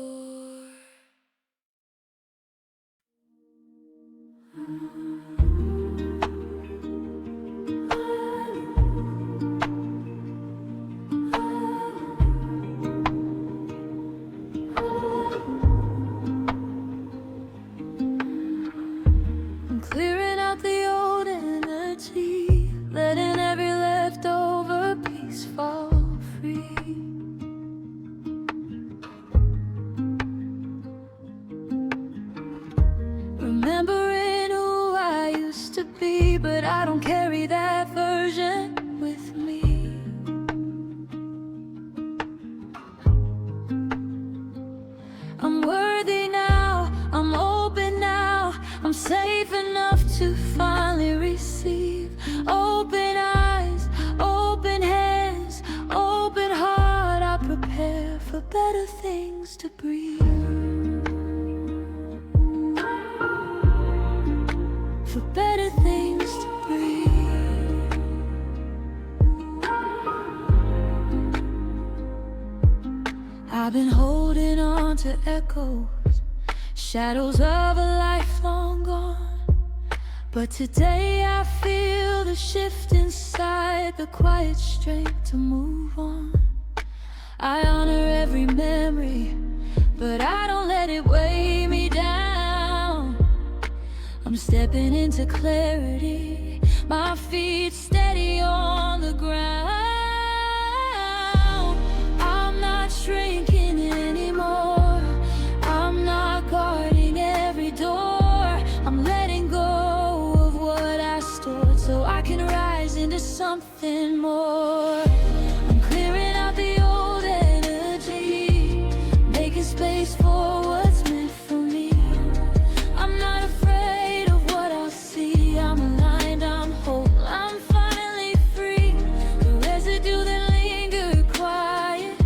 I'm clearing out the old energy, letting every leftover piece fall free. Remembering who I used to be, but I don't carry that version with me. I'm worthy now, I'm open now. I'm safe enough to finally receive. Open eyes, open hands, open heart. I prepare for better things to breathe. For better things to breathe. I've been holding on to echoes, shadows of a life long gone. But today I feel the shift inside, the quiet strength to move on. I honor every memory, but I don't let it weigh me down. I'm stepping into clarity, my feet steady on the ground. I'm not shrinking anymore, I'm not guarding every door. I'm letting go of what I stored so I can rise into something more. I'm clearing out the old energy, making space for what's meant for me. I'm not afraid of what I'll see. I'm aligned, I'm whole, I'm finally free. The residue that lingered quiet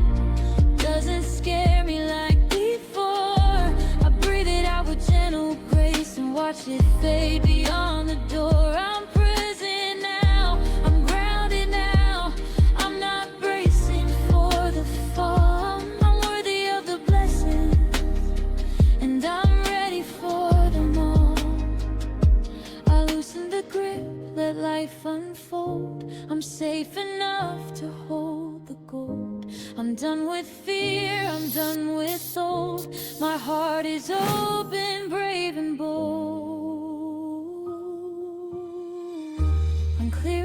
doesn't scare me like before. I breathe it out with gentle grace and watch it fade beyond the door. I'm present now, I'm grounded now. I'm not bracing for the fall. I'm worthy of the blessings, and I'm ready for them all. I loosen the grip, let life unfold. I'm safe enough to hold the gold. I'm done with fear, I'm done with old. My heart is open, brave and bold. clear